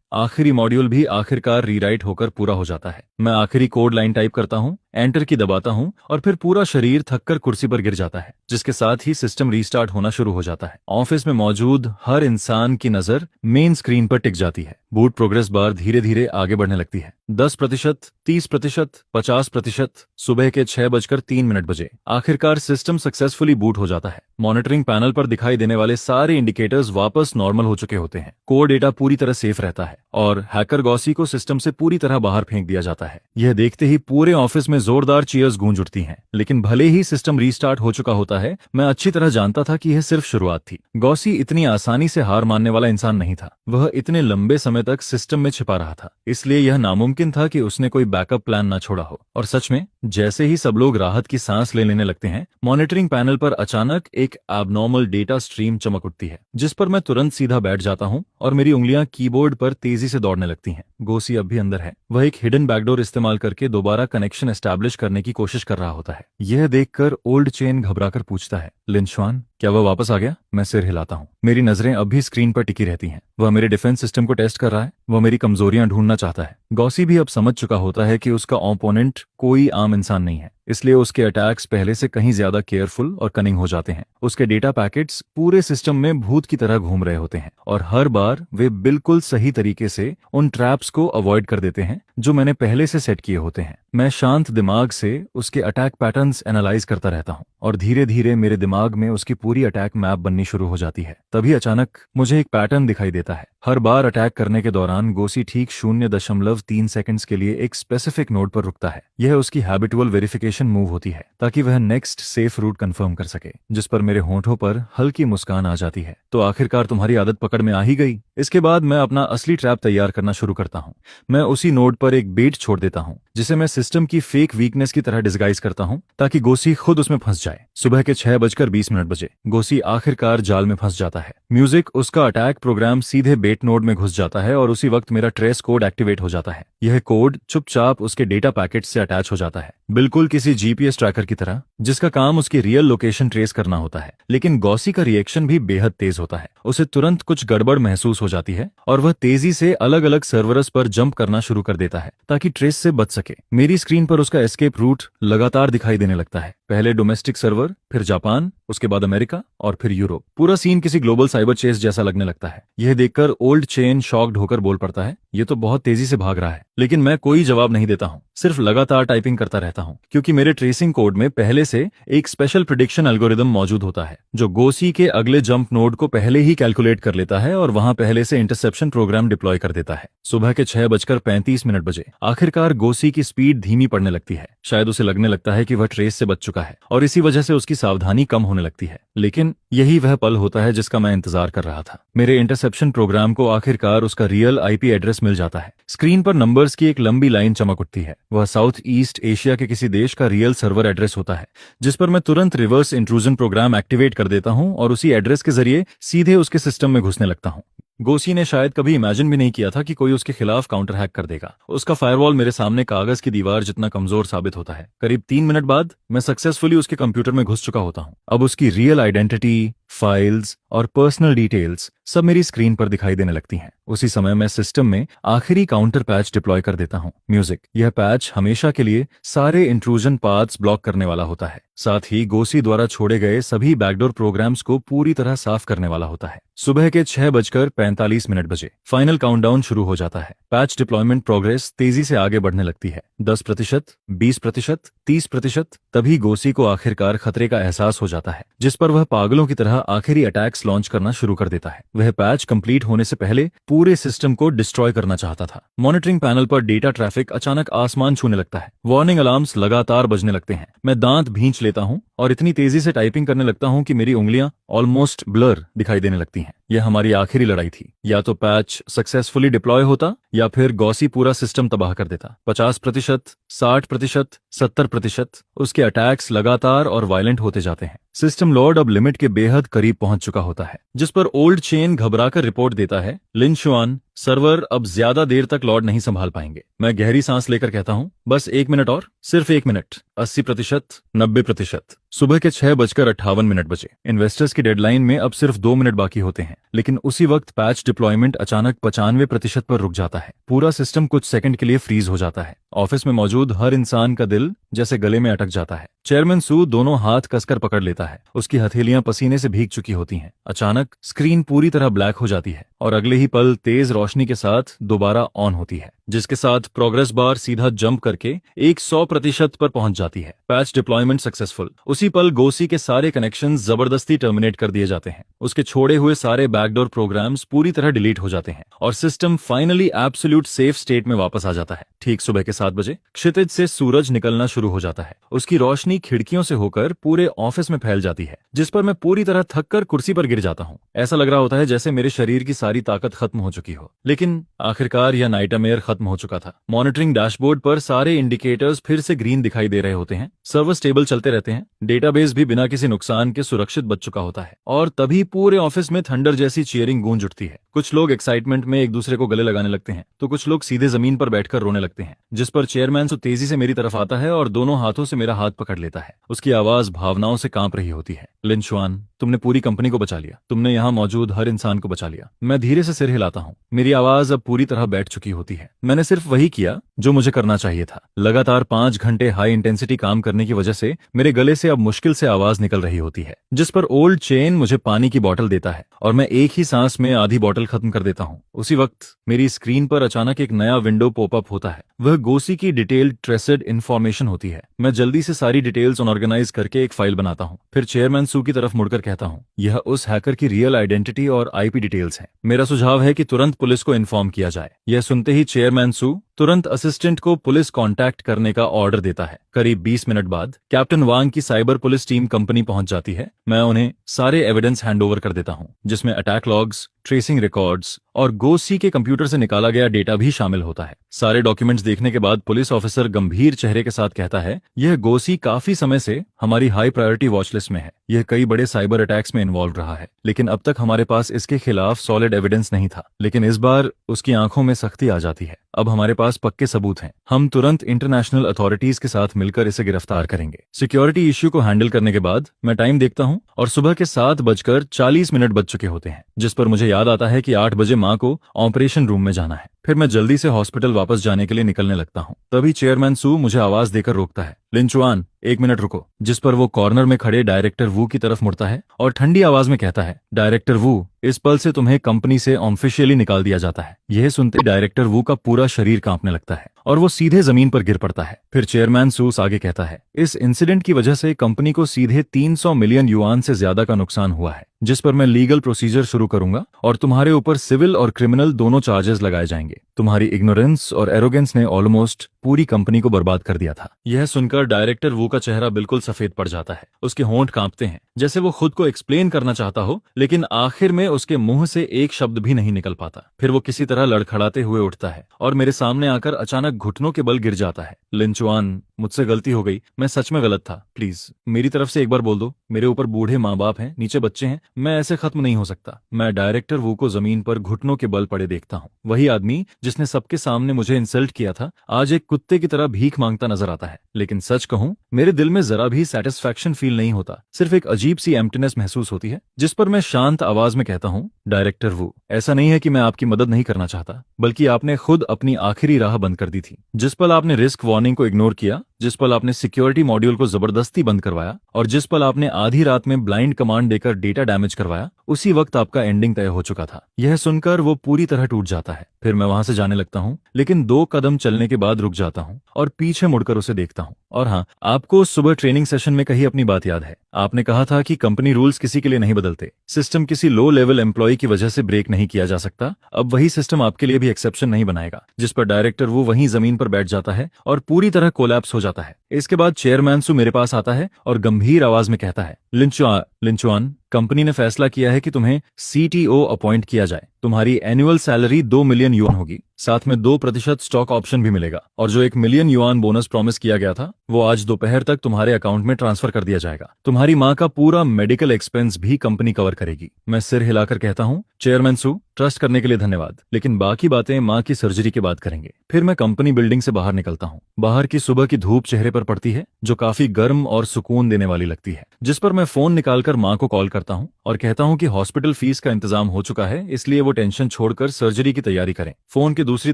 आखिरी मॉड्यूल भी आखिरकार रीराइट होकर पूरा हो जाता है। मैं आखिरी कोड लाइन टाइप करता हूँ, एंटर की दबाता हूँ और फिर पूरा शरीर थककर कुर्सी पर गिर जाता है, जिसके साथ ही सिस्टम रीस्टार्ट होना शुरू हो जाता है। ऑफिस में मौजूद हर इंसान की नजर मेन स्क्रीन पर टिक जाती है। बूट प्रोग्रेस बार धीरे धीरे आगे बढ़ने लगती है। 10%, 30%, 50%। सुबह के 6:03 बजे आखिरकार सिस्टम सक्सेसफुली बूट हो जाता है। मॉनिटरिंग पैनल पर दिखाई देने वाले सारे इंडिकेटर्स वापस नॉर्मल हो चुके होते हैं। कोर डेटा पूरी तरह सेफ रहता है और हैकर गॉसी को सिस्टम से पूरी तरह बाहर फेंक दिया जाता है। यह देखते ही पूरे ऑफिस में जोरदार चीयर्स गूंज उठती हैं। लेकिन भले ही सिस्टम रीस्टार्ट हो चुका होता है, मैं अच्छी तरह जानता था कि यह सिर्फ शुरुआत थी। गॉसी इतनी आसानी से हार मानने वाला इंसान नहीं था। वह इतने लंबे समय तक सिस्टम में छिपा रहा था, इसलिए यह नामुमकिन था कि उसने कोई बैकअप प्लान न छोड़ा हो। और सच में जैसे ही सब लोग राहत की सांस लेने लगते हैं, मॉनिटरिंग पैनल पर अचानक एक एबनॉर्मल डेटा स्ट्रीम चमक उठती है, जिस पर मैं तुरंत सीधा बैठ जाता हूं और मेरी उंगलियां कीबोर्ड पर तेजी से दौड़ने लगती हैं। गोसी अब भी अंदर है। वह एक हिडन बैकडोर इस्तेमाल करके दोबारा कनेक्शन एस्टैब्लिश करने की कोशिश कर रहा होता है। यह देखकर ओल्ड चेन घबराकर पूछता है, लिनशुआन, क्या वह वापस आ गया? मैं सिर हिलाता हूँ। मेरी नजरें अब भी स्क्रीन पर टिकी रहती हैं। वह मेरे डिफेंस सिस्टम को टेस्ट कर रहा है। वह मेरी कमजोरियां ढूंढना चाहता है। गॉसी भी अब समझ चुका होता है कि उसका ओपोनेंट कोई आम इंसान नहीं है, इसलिए उसके अटैक्स पहले से कहीं ज्यादा केयरफुल और कनिंग हो जाते हैं। उसके डेटा पैकेट्स पूरे सिस्टम में भूत की तरह घूम रहे होते हैं और हर बार वे बिल्कुल सही तरीके से उन ट्रैप्स को अवॉइड कर देते हैं जो मैंने पहले से सेट किए होते हैं। मैं शांत दिमाग से उसके अटैक पैटर्न्स एनालाइज करता रहता हूँ और धीरे धीरे मेरे दिमाग में उसकी पूरी अटैक मैप बननी शुरू हो जाती है। तभी अचानक मुझे एक पैटर्न दिखाई देता है। हर बार अटैक करने के दौरान गोसी ठीक 0.3 सेकंड्स के लिए एक स्पेसिफिक नोड पर रुकता है। यह उसकी हैबिटुअल वेरिफिकेशन मूव होती है, ताकि वह नेक्स्ट सेफ रूट कंफर्म कर सके, जिस पर मेरे होंठों पर हल्की मुस्कान आ जाती है। तो आखिरकार तुम्हारी आदत पकड़ में आ ही गई। इसके बाद मैं अपना असली ट्रैप तैयार करना शुरू करता हूँ। मैं उसी नोड पर एक बेट छोड़ देता हूँ, जिसे मैं सिस्टम की फेक वीकनेस की तरह डिस्गाइज करता हूँ, ताकि गोसी खुद उसमें फंस जाए। सुबह के 6:20 बजे गोसी आखिरकार जाल में फंस जाता है। म्यूजिक उसका अटैक प्रोग्राम सीधे बेट नोड में घुस जाता है और उसी वक्त मेरा ट्रेस कोड एक्टिवेट हो जाता है। यह कोड चुपचाप उसके डेटा पैकेट से अटैच हो जाता है, बिल्कुल किसी जीपीएस ट्रैकर की तरह, जिसका काम उसकी रियल लोकेशन ट्रेस करना होता है। लेकिन गॉसी का रिएक्शन भी बेहद तेज होता है। उसे तुरंत कुछ गड़बड़ महसूस हो जाती है और वह तेजी से अलग अलग सर्वरस पर जंप करना शुरू कर देता है, ताकि ट्रेस से बच सके। मेरी स्क्रीन पर उसका एस्केप रूट लगातार दिखाई देने लगता है। पहले डोमेस्टिक सर्वर, फिर जापान, उसके बाद अमेरिका और फिर यूरोप। पूरा सीन किसी ग्लोबल साइबर चेस जैसा लगने लगता है। यह देखकर ओल्ड चेन शॉक्ड होकर बोल पड़ता है, ये तो बहुत तेजी से भाग रहा है। लेकिन मैं कोई जवाब नहीं देता हूँ, सिर्फ लगातार टाइपिंग करता रहता हूँ, क्योंकि मेरे ट्रेसिंग कोड में पहले से एक स्पेशल प्रिडिक्शन एल्गोरिदम मौजूद होता है, जो गोसी के अगले जंप नोड को पहले ही कैलकुलेट कर लेता है और वहां पहले से इंटरसेप्शन प्रोग्राम डिप्लॉय कर देता है। सुबह के 6:35 बजे आखिरकार गोसी की स्पीड धीमी पड़ने लगती है। शायद उसे लगने लगता है कि वह ट्रेस से बच चुका है और इसी वजह से उसकी सावधानी कम होने लगती है। लेकिन यही वह पल होता है जिसका मैं इंतजार कर रहा था। मेरे इंटरसेप्शन प्रोग्राम को आखिरकार उसका रियल आईपी एड्रेस मिल जाता है। स्क्रीन पर नंबर्स की एक लंबी लाइन चमक उठती है। वह साउथ ईस्ट एशिया के किसी देश का रियल सर्वर एड्रेस होता है, जिस पर मैं तुरंत रिवर्स इंट्रूजन प्रोग्राम एक्टिवेट कर देता हूं और उसी एड्रेस के जरिए सीधे उसके सिस्टम में घुसने लगता हूं। गोसी ने शायद कभी इमेजिन भी नहीं किया था कि कोई उसके खिलाफ काउंटर हैक कर देगा। उसका फायरवॉल मेरे सामने कागज की दीवार जितना कमजोर साबित होता है। करीब 3 मिनट बाद मैं सक्सेसफुली उसके कंप्यूटर में घुस चुका होता हूं। अब उसकी रियल आइडेंटिटी, फाइल्स और पर्सनल डिटेल्स सब मेरी स्क्रीन पर दिखाई देने लगती हैं। उसी समय मैं सिस्टम में आखिरी काउंटर पैच डिप्लॉय कर देता हूं। म्यूजिक। यह पैच हमेशा के लिए सारे इंट्रूजन पाथ्स ब्लॉक करने वाला होता है, साथ ही गोसी द्वारा छोड़े गए सभी बैकडोर प्रोग्राम्स को पूरी तरह साफ करने वाला होता है। सुबह के 6:45 बजे फाइनल काउंटडाउन शुरू हो जाता है। पैच डिप्लॉयमेंट प्रोग्रेस तेजी से आगे बढ़ने लगती है। 10%, 20%, 30%। तभी गोसी को आखिरकार खतरे का एहसास हो जाता है, जिस पर वह पागलों की तरह आखिरी अटैक्स लॉन्च करना शुरू कर देता है। वह पैच कंप्लीट होने से पहले पूरे सिस्टम को डिस्ट्रॉय करना चाहता था। मॉनिटरिंग पैनल पर डेटा ट्रैफिक अचानक आसमान छूने लगता है। वार्निंग अलार्म्स लगातार बजने लगते हैं। मैं दांत भींच लेता हूं और इतनी तेजी से टाइपिंग करने लगता हूं कि मेरी उंगलियां ऑलमोस्ट ब्लर दिखाई देने लगती हैं। यह हमारी आखिरी लड़ाई थी। या तो पैच सक्सेसफुली डिप्लॉय होता या फिर गॉसी पूरा सिस्टम तबाह कर देता। 50%, 60%, 70%। उसके अटैक्स लगातार और वायलेंट होते जाते हैं। सिस्टम लॉर्ड अब लिमिट के बेहद करीब पहुंच चुका होता है, जिस पर ओल्ड चेन घबराकर रिपोर्ट देता है, लिन शुआन, सर्वर अब ज्यादा देर तक लॉर्ड नहीं संभाल पाएंगे। मैं गहरी सांस लेकर कहता हूं, बस 1 मिनट और, सिर्फ 1 मिनट। 80%, 90%। सुबह के 6:58 बजे इन्वेस्टर्स की डेडलाइन में अब सिर्फ 2 मिनट बाकी होते हैं, लेकिन उसी वक्त पैच डिप्लॉयमेंट अचानक 95% पर रुक जाता है। पूरा सिस्टम कुछ सेकंड के लिए फ्रीज हो जाता है। ऑफिस में मौजूद हर इंसान का दिल जैसे गले में अटक जाता है। चेयरमैन सू दोनों हाथ कसकर पकड़ लेता है। उसकी हथेलियां पसीने से भीग चुकी होती हैं। अचानक स्क्रीन पूरी तरह ब्लैक हो जाती है और अगले ही पल तेज रोशनी के साथ दोबारा ऑन होती है, जिसके साथ प्रोग्रेस बार सीधा जंप करके 100% पर पहुंच जाती है। Patch deployment successful. उसी पल गोसी के सारे कनेक्शंस जबरदस्ती टर्मिनेट कर दिए जाते हैं। उसके छोड़े हुए सारे बैकडोर प्रोग्राम्स पूरी तरह डिलीट हो जाते हैं और system finally absolute safe state में वापस आ जाता है। ठीक सुबह के 7 बजे क्षितिज से सूरज निकलना शुरू हो जाता है। उसकी रोशनी खिड़कियों से होकर पूरे ऑफिस में फैल जाती है, जिस पर मैं पूरी तरह थक कर कुर्सी पर गिर जाता हूँ। ऐसा लग रहा होता है जैसे मेरे शरीर की सारी ताकत खत्म हो चुकी हो। लेकिन आखिरकार यह नाइटमेयर खत्म हो चुका था। मॉनिटरिंग डैशबोर्ड पर सारे इंडिकेटर्स फिर से ग्रीन दिखाई दे रहे होते हैं। सर्वर स्टेबल चलते रहते हैं। डेटाबेस भी बिना किसी नुकसान के सुरक्षित बच चुका होता है। और तभी पूरे ऑफिस में थंडर जैसी चीयरिंग गूंज उठती है। कुछ लोग एक्साइटमेंट में एक दूसरे को गले लगाने लगते हैं, तो कुछ लोग सीधे जमीन पर बैठकर रोने लगते हैं, जिस पर चेयरमैन सो तेजी से मेरी तरफ आता है और दोनों हाथों से मेरा हाथ पकड़ लेता है। उसकी आवाज भावनाओं से कांप रही होती है। लिन शुआन, तुमने पूरी कंपनी को बचा लिया। तुमने यहाँ मौजूद हर इंसान को बचा लिया। मैं धीरे से सिर हिलाता हूँ। मेरी आवाज अब पूरी तरह बैठ चुकी होती है। मैंने सिर्फ वही किया जो मुझे करना चाहिए था। लगातार 5 घंटे हाई इंटेंसिटी काम करने की वजह से मेरे गले से अब मुश्किल से आवाज निकल रही होती है, जिस पर ओल्ड चेन मुझे पानी की बोतल देता है और मैं एक ही सांस में आधी बोतल खत्म कर देता हूँ। उसी वक्त मेरी स्क्रीन पर अचानक एक नया विंडो पॉपअप होता है। वह गोसी की डिटेल्ड ट्रेसेड इन्फॉर्मेशन होती है। मैं जल्दी से सारी डिटेल्स ऑर्गेनाइज करके एक फाइल बनाता हूँ। फिर चेयरमैन सू की तरफ मुड़कर कहता हूँ, यह उस हैकर की रियल आइडेंटिटी और आईपी डिटेल्स हैं। मेरा सुझाव है कि तुरंत पुलिस को इन्फॉर्म किया जाए। यह सुनते ही चेयरमैन सू तुरंत असिस्टेंट को पुलिस कांटेक्ट करने का ऑर्डर देता है। करीब 20 मिनट बाद कैप्टन वांग की साइबर पुलिस टीम कंपनी पहुंच जाती है। मैं उन्हें सारे एविडेंस हैंडओवर कर देता हूं, जिसमें अटैक लॉग्स, ट्रेसिंग रिकॉर्ड्स और गोसी के कंप्यूटर से निकाला गया डेटा भी शामिल होता है। सारे डॉक्यूमेंट्स देखने के बाद पुलिस ऑफिसर गंभीर चेहरे के साथ कहता है, यह गोसी काफी समय से हमारी हाई प्रायोरिटी वॉच लिस्ट में है। यह कई बड़े साइबर अटैक्स में इन्वॉल्व रहा है, लेकिन अब तक हमारे पास इसके खिलाफ सॉलिड एविडेंस नहीं था। लेकिन इस बार उसकी आंखों में सख्ती आ जाती है। अब हमारे पास पक्के सबूत हैं। हम तुरंत इंटरनेशनल अथॉरिटीज के साथ मिलकर इसे गिरफ्तार करेंगे। सिक्योरिटी इश्यू को हैंडल करने के बाद मैं टाइम देखता हूं और सुबह के 7:40 बज चुके होते हैं, जिस पर मुझे याद आता है कि 8 बजे माँ को ऑपरेशन रूम में जाना है। फिर मैं जल्दी से हॉस्पिटल वापस जाने के लिए निकलने लगता हूँ। तभी चेयरमैन सू मुझे आवाज देकर रोकता है, लिन शुआन, 1 मिनट रुको। जिस पर वो कॉर्नर में खड़े डायरेक्टर वू की तरफ मुड़ता है और ठंडी आवाज में कहता है, डायरेक्टर वू, इस पल से तुम्हें कंपनी से ऑफिशियली निकाल दिया जाता है। यह सुनते डायरेक्टर वू का पूरा शरीर कांपने लगता है और वो सीधे जमीन पर गिर पड़ता है। फिर चेयरमैन सूस आगे कहता है, इस इंसिडेंट की वजह से कंपनी को सीधे 300 मिलियन युआन से ज्यादा का नुकसान हुआ है, जिस पर मैं लीगल प्रोसीजर शुरू करूंगा और तुम्हारे ऊपर सिविल और क्रिमिनल दोनों चार्जेस लगाए जाएंगे। तुम्हारी इग्नोरेंस और एरोगेंस ने ऑलमोस्ट पूरी कंपनी को बर्बाद कर दिया था। यह सुनकर डायरेक्टर वू का चेहरा बिल्कुल सफेद पड़ जाता है। उसके होंठ कांपते हैं, जैसे वो खुद को एक्सप्लेन करना चाहता हो, लेकिन आखिर में उसके मुंह से एक शब्द भी नहीं निकल पाता। फिर वो किसी तरह लड़खड़ाते हुए उठता है और मेरे सामने आकर अचानक घुटनों के बल गिर जाता है। लिंचुआन, मुझसे गलती हो गई, मैं सच में गलत था। प्लीज मेरी तरफ से एक बार बोल दो। मेरे ऊपर बूढ़े माँ बाप हैं, नीचे बच्चे हैं, मैं ऐसे खत्म नहीं हो सकता। मैं डायरेक्टर वू को जमीन पर घुटनों के बल पड़े देखता हूँ। वही आदमी जिसने सबके सामने मुझे इंसल्ट किया था, आज एक कुत्ते की तरह भीख मांगता नजर आता है। लेकिन सच कहूं, मेरे दिल में जरा भी सेटिस्फैक्शन फील नहीं होता, सिर्फ एक अजीब सी एम्प्टीनेस महसूस होती है। जिस पर मैं शांत आवाज में कहता हूँ, डायरेक्टर वू, ऐसा नहीं है कि मैं आपकी मदद नहीं करना चाहता, बल्कि आपने खुद अपनी आखिरी राह बंद कर दी थी। जिस पल आपने रिस्क वार्निंग को इग्नोर किया, जिस पल आपने सिक्योरिटी मॉड्यूल को जबरदस्ती बंद करवाया, और जिस पल आपने आधी रात में ब्लाइंड कमांड देकर डेटा डैमेज करवाया, उसी वक्त आपका एंडिंग तय हो चुका था। यह सुनकर वो पूरी तरह टूट जाता है। फिर मैं वहां से जाने लगता हूँ, लेकिन 2 कदम चलने के बाद रुक जाता हूँ और पीछे मुड़कर उसे देखता हूँ। और हाँ, आपको सुबह ट्रेनिंग सेशन में कही अपनी बात याद है। आपने कहा था कि कंपनी रूल्स किसी के लिए नहीं बदलते, सिस्टम किसी लो लेवल एम्प्लॉय की वजह से ब्रेक नहीं किया जा सकता। अब वही सिस्टम आपके लिए भी एक्सेप्शन नहीं बनाएगा। जिस पर डायरेक्टर वो वहीं जमीन पर बैठ जाता है और पूरी तरह कोलैप्स हो जाता है। इसके बाद चेयरमैन सु मेरे पास आता है और गंभीर आवाज में कहता है, लिंचुआन, कंपनी ने फैसला किया है कि तुम्हें सीटीओ अपॉइंट किया जाए। तुम्हारी एनुअल सैलरी 2 मिलियन युआन होगी, साथ में 2% स्टॉक ऑप्शन भी मिलेगा, और जो 1 मिलियन युआन बोनस प्रॉमिस किया गया था, वो आज दोपहर तक तुम्हारे अकाउंट में ट्रांसफर कर दिया जाएगा। तुम्हारी माँ का पूरा मेडिकल एक्सपेंस भी कंपनी कवर करेगी। मैं सिर हिलाकर कहता हूँ, चेयरमैन सु, ट्रस्ट करने के लिए धन्यवाद, लेकिन बाकी बातें माँ की सर्जरी के बाद करेंगे। फिर मैं कंपनी बिल्डिंग से बाहर निकलता हूँ। बाहर की सुबह की धूप चेहरे पर पड़ती है, जो काफी गर्म और सुकून देने वाली लगती है। जिस पर मैं फोन निकालकर माँ को कॉल करता हूँ और कहता हूँ कि हॉस्पिटल फीस का इंतजाम हो चुका है, इसलिए वो टेंशन छोड़कर सर्जरी की तैयारी करें। फोन की दूसरी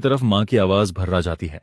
तरफ माँ की आवाज भर्रा जाती है,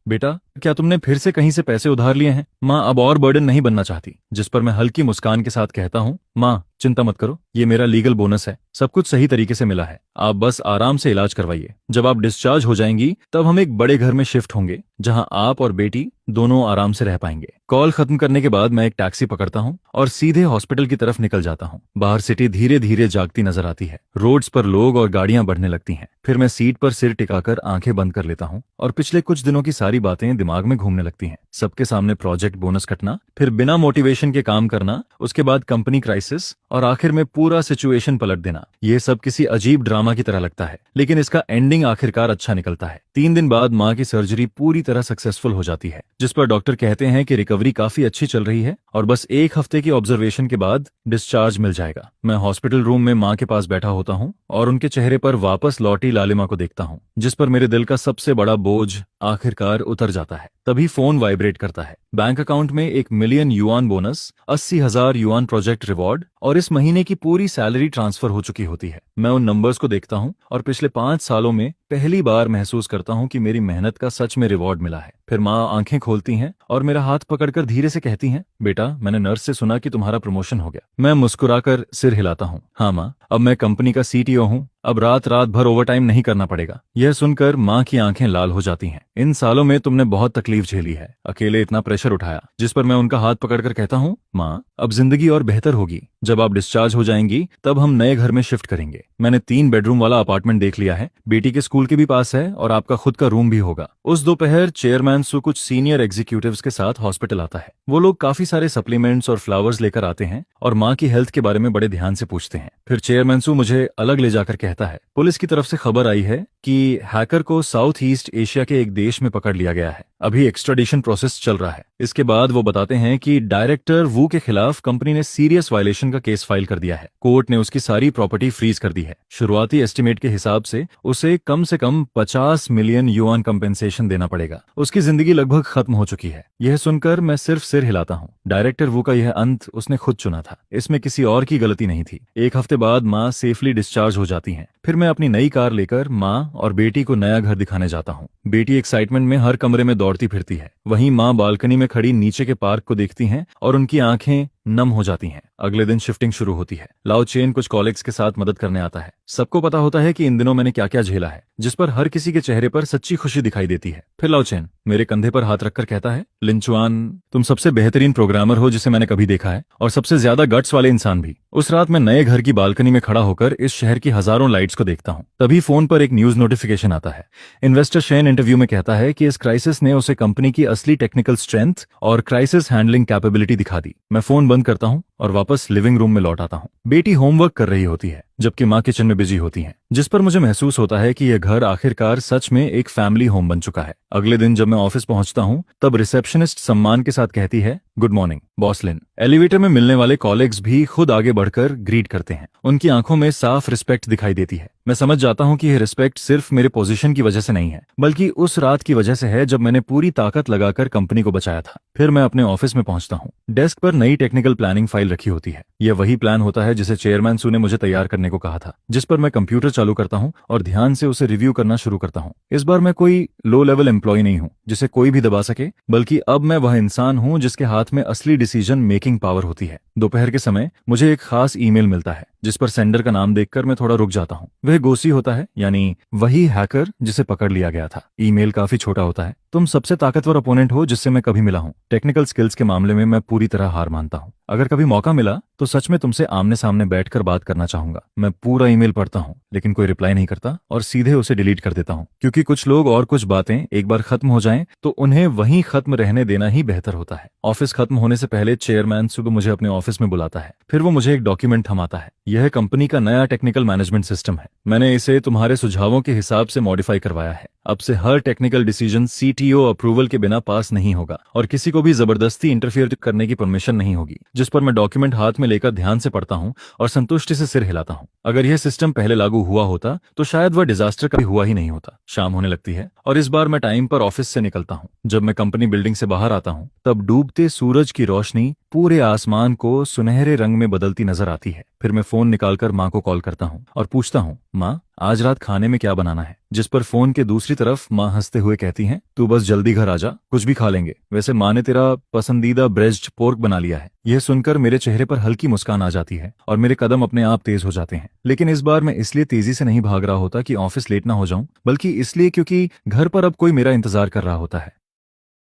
बेटा, क्या तुमने फिर से कहीं से पैसे उधार लिए हैं? माँ अब और बर्डन नहीं बनना चाहती। जिस पर मैं हल्की मुस्कान के साथ कहता हूँ, माँ चिंता मत करो, ये मेरा लीगल बोनस है, सब कुछ सही तरीके से मिला है, आप बस आराम से इलाज करवाइए। जब आप डिस्चार्ज हो जाएंगी, तब हम एक बड़े घर में शिफ्ट होंगे, जहां आप और बेटी दोनों आराम से रह पाएंगे। कॉल खत्म करने के बाद मैं एक टैक्सी पकड़ता हूँ और सीधे हॉस्पिटल की तरफ निकल जाता हूँ। बाहर सिटी धीरे धीरे जागती नजर आती है, रोड्स पर लोग और गाड़ियां बढ़ने लगती हैं। फिर मैं सीट पर सिर टिकाकर आंखें बंद कर लेता हूँ और पिछले कुछ दिनों की सारी बातें दिमाग में घूमने लगती हैं। सबके सामने प्रोजेक्ट बोनस कटना, फिर बिना मोटिवेशन के काम करना, उसके बाद कंपनी क्राइसिस, और आखिर में पूरा सिचुएशन पलट देना। ये सब किसी अजीब ड्रामा की तरह लगता है, लेकिन इसका एंडिंग आखिरकार अच्छा निकलता है। 3 दिन बाद माँ की सर्जरी पूरी तरह सक्सेसफुल हो जाती है, जिस पर डॉक्टर कहते हैं कि रिकवरी काफी अच्छी चल रही है और बस 1 हफ्ते की ऑब्जर्वेशन के बाद डिस्चार्ज मिल जाएगा। मैं हॉस्पिटल रूम में माँ के पास बैठा होता हूँ और उनके चेहरे पर वापस लौटी लालिमा को देखता हूँ, जिस पर मेरे दिल का सबसे बड़ा बोझ आखिरकार उतर जाता है। तभी फोन वाइब्रेट करता है। बैंक अकाउंट में 1 million yuan bonus, 80,000 yuan project reward और इस महीने की पूरी सैलरी ट्रांसफर हो चुकी होती है। मैं उन नंबर्स को देखता हूँ और पिछले 5 सालों में पहली बार महसूस करता हूँ कि मेरी मेहनत का सच में रिवॉर्ड मिला है। फिर माँ आंखें खोलती हैं और मेरा हाथ पकड़कर धीरे से कहती हैं, बेटा, मैंने नर्स से सुना कि तुम्हारा प्रमोशन हो गया। मैं मुस्कुराकर सिर हिलाता हूँ, हाँ माँ, अब मैं कंपनी का सीटीओ हूँ, अब रात भर ओवरटाइम नहीं करना पड़ेगा। यह सुनकर माँ की आंखें लाल हो जाती हैं। इन सालों में तुमने बहुत तकलीफ झेली है, अकेले इतना प्रेशर उठाया। जिस पर मैं उनका हाथ पकड़कर कहता हूँ, माँ, अब जिंदगी और बेहतर होगी। जब आप डिस्चार्ज हो जाएंगी, तब हम नए घर में शिफ्ट करेंगे। मैंने 3 बेडरूम वाला अपार्टमेंट देख लिया है, बेटी के स्कूल के भी पास है और आपका खुद का रूम भी होगा। उस दोपहर चेयरमैन सु कुछ सीनियर एग्जीक्यूटिव्स के साथ हॉस्पिटल आता है। वो लोग काफी सारे सप्लीमेंट्स और फ्लावर्स लेकर आते हैं और माँ की हेल्थ के बारे में बड़े ध्यान से पूछते हैं। फिर चेयरमैन सु मुझे अलग ले जाकर कहता है, पुलिस की तरफ से खबर आई है कि हैकर को साउथ ईस्ट एशिया के एक देश में पकड़ लिया गया है। अभी एक्स्ट्राडिशन प्रोसेस चल रहा है। इसके बाद वो बताते हैं कि डायरेक्टर वू के खिलाफ कंपनी ने सीरियस वायलेशन का केस फाइल कर दिया है। कोर्ट ने उसकी सारी प्रॉपर्टी फ्रीज कर दी है। शुरुआती एस्टिमेट के हिसाब से उसे कम से कम 50 मिलियन युआन कंपेंसेशन देना पड़ेगा। उसकी जिंदगी लगभग खत्म हो चुकी है। यह सुनकर मैं सिर्फ सिर हिलाता हूँ। डायरेक्टर वू का यह अंत उसने खुद चुना था, इसमें किसी और की गलती नहीं थी। 1 हफ्ते बाद माँ सेफली डिस्चार्ज हो जाती हैं। फिर मैं अपनी नई कार लेकर माँ और बेटी को नया घर दिखाने जाता हूँ। बेटी एक्साइटमेंट में हर कमरे में दौड़ती फिरती है। वहीं माँ बालकनी में खड़ी नीचे के पार्क को देखती हैं और उनकी आंखें नम हो जाती हैं। अगले दिन शिफ्टिंग शुरू होती है। लाओ चेन कुछ कॉलीग्स के साथ मदद करने आता है। सबको पता होता है कि इन दिनों मैंने क्या क्या झेला है, जिस पर हर किसी के चेहरे पर सच्ची खुशी दिखाई देती है। फिर लाओ चेन मेरे कंधे पर हाथ रखकर कहता है, लिंचुआन, तुम सबसे बेहतरीन प्रोग्रामर हो जिसे मैंने कभी देखा है, और सबसे ज्यादा गट्स वाले इंसान भी। उस रात मैं नए घर की बालकनी में खड़ा होकर इस शहर की हजारों लाइट्स को देखता हूँ। तभी फोन पर एक न्यूज नोटिफिकेशन आता है। इन्वेस्टर शेन इंटरव्यू में कहता है कि इस क्राइसिस ने उसे कंपनी की असली टेक्निकल स्ट्रेंथ और क्राइसिस हैंडलिंग कैपेबिलिटी दिखा दी। मैं फोन बंद करता हूँ और वापस लिविंग रूम में लौट आता हूँ। बेटी होमवर्क कर रही होती है जबकि माँ किचन में बिजी होती है, जिस पर मुझे महसूस होता है कि यह घर आखिरकार सच में एक फैमिली होम बन चुका है। अगले दिन जब मैं ऑफिस पहुंचता हूँ तब रिसेप्शनिस्ट सम्मान के साथ कहती है, गुड मॉर्निंग बॉस लिन। एलिवेटर में मिलने वाले कॉलीग्स भी खुद आगे बढ़कर ग्रीट करते हैं। उनकी आंखों में साफ रिस्पेक्ट दिखाई देती है। मैं समझ जाता हूँ कि यह रिस्पेक्ट सिर्फ मेरे पोजीशन की वजह से नहीं है, बल्कि उस रात की वजह से है जब मैंने पूरी ताकत लगाकर कंपनी को बचाया था। फिर मैं अपने ऑफिस में पहुंचता हूँ। डेस्क पर नई टेक्निकल प्लानिंग फाइल रखी होती है। यह वही प्लान होता है जिसे चेयरमैन सू ने मुझे तैयार करने को कहा था, जिस पर मैं कंप्यूटर चालू करता हूँ और ध्यान से उसे रिव्यू करना शुरू करता हूँ। इस बार मैं कोई लो लेवल एम्प्लॉय नहीं हूँ जिसे कोई भी दबा सके, बल्कि अब मैं वह इंसान हूँ जिसके हाथ में असली डिसीजन मेकिंग पावर होती है। दोपहर के समय मुझे एक खास ईमेल मिलता है जिस पर सेंडर का नाम देखकर मैं थोड़ा रुक जाता हूँ। वह गोसी होता है, यानी वही हैकर जिसे पकड़ लिया गया था। ईमेल काफी छोटा होता है। तुम सबसे ताकतवर अपोनेंट हो जिससे मैं कभी मिला हूँ। टेक्निकल स्किल्स के मामले में मैं पूरी तरह हार मानता हूँ। अगर कभी मौका मिला तो सच में तुमसे आमने सामने बैठकर बात करना चाहूंगा। मैं पूरा ईमेल पढ़ता हूँ लेकिन कोई रिप्लाई नहीं करता और सीधे उसे डिलीट कर देता हूँ, क्योंकि कुछ लोग और कुछ बातें एक बार खत्म हो जाएं तो उन्हें वहीं खत्म रहने देना ही बेहतर होता है। ऑफिस खत्म होने से पहले चेयरमैन सुबह मुझे अपने ऑफिस में बुलाता है। फिर वो मुझे एक डॉक्यूमेंट थमाता है। यह कंपनी का नया टेक्निकल मैनेजमेंट सिस्टम है। मैंने इसे तुम्हारे सुझावों के हिसाब से मॉडिफाई करवाया है। अब से हर टेक्निकल डिसीजन सीटीओ अप्रूवल के बिना पास नहीं होगा और किसी को भी जबरदस्ती इंटरफियर करने की परमिशन नहीं होगी। जिस पर मैं डॉक्यूमेंट हाथ में लेकर ध्यान से पढ़ता हूँ और संतुष्टि से सिर हिलाता हूँ। अगर यह सिस्टम पहले लागू हुआ होता तो शायद वह डिजास्टर कभी हुआ ही नहीं होता। शाम होने लगती है और इस बार मैं टाइम पर ऑफिस से निकलता हूँ। जब मैं कंपनी बिल्डिंग से बाहर आता हूँ तब डूबते सूरज की रोशनी पूरे आसमान को सुनहरे रंग में बदलती नजर आती है। फिर मैं फोन निकालकर माँ को कॉल करता हूँ और पूछता हूँ, माँ आज रात खाने में क्या बनाना है। जिस पर फोन के दूसरी तरफ माँ हंसते हुए कहती हैं, तू बस जल्दी घर आ जा, कुछ भी खा लेंगे। वैसे माँ ने तेरा पसंदीदा ब्रेस्ट पोर्क बना लिया है। यह सुनकर मेरे चेहरे पर हल्की मुस्कान आ जाती है और मेरे कदम अपने आप तेज हो जाते हैं। लेकिन इस बार मैं इसलिए तेजी से नहीं भाग रहा होता कि ऑफिस लेट ना हो जाऊं, बल्कि इसलिए क्योंकि घर पर अब कोई मेरा इंतजार कर रहा होता है।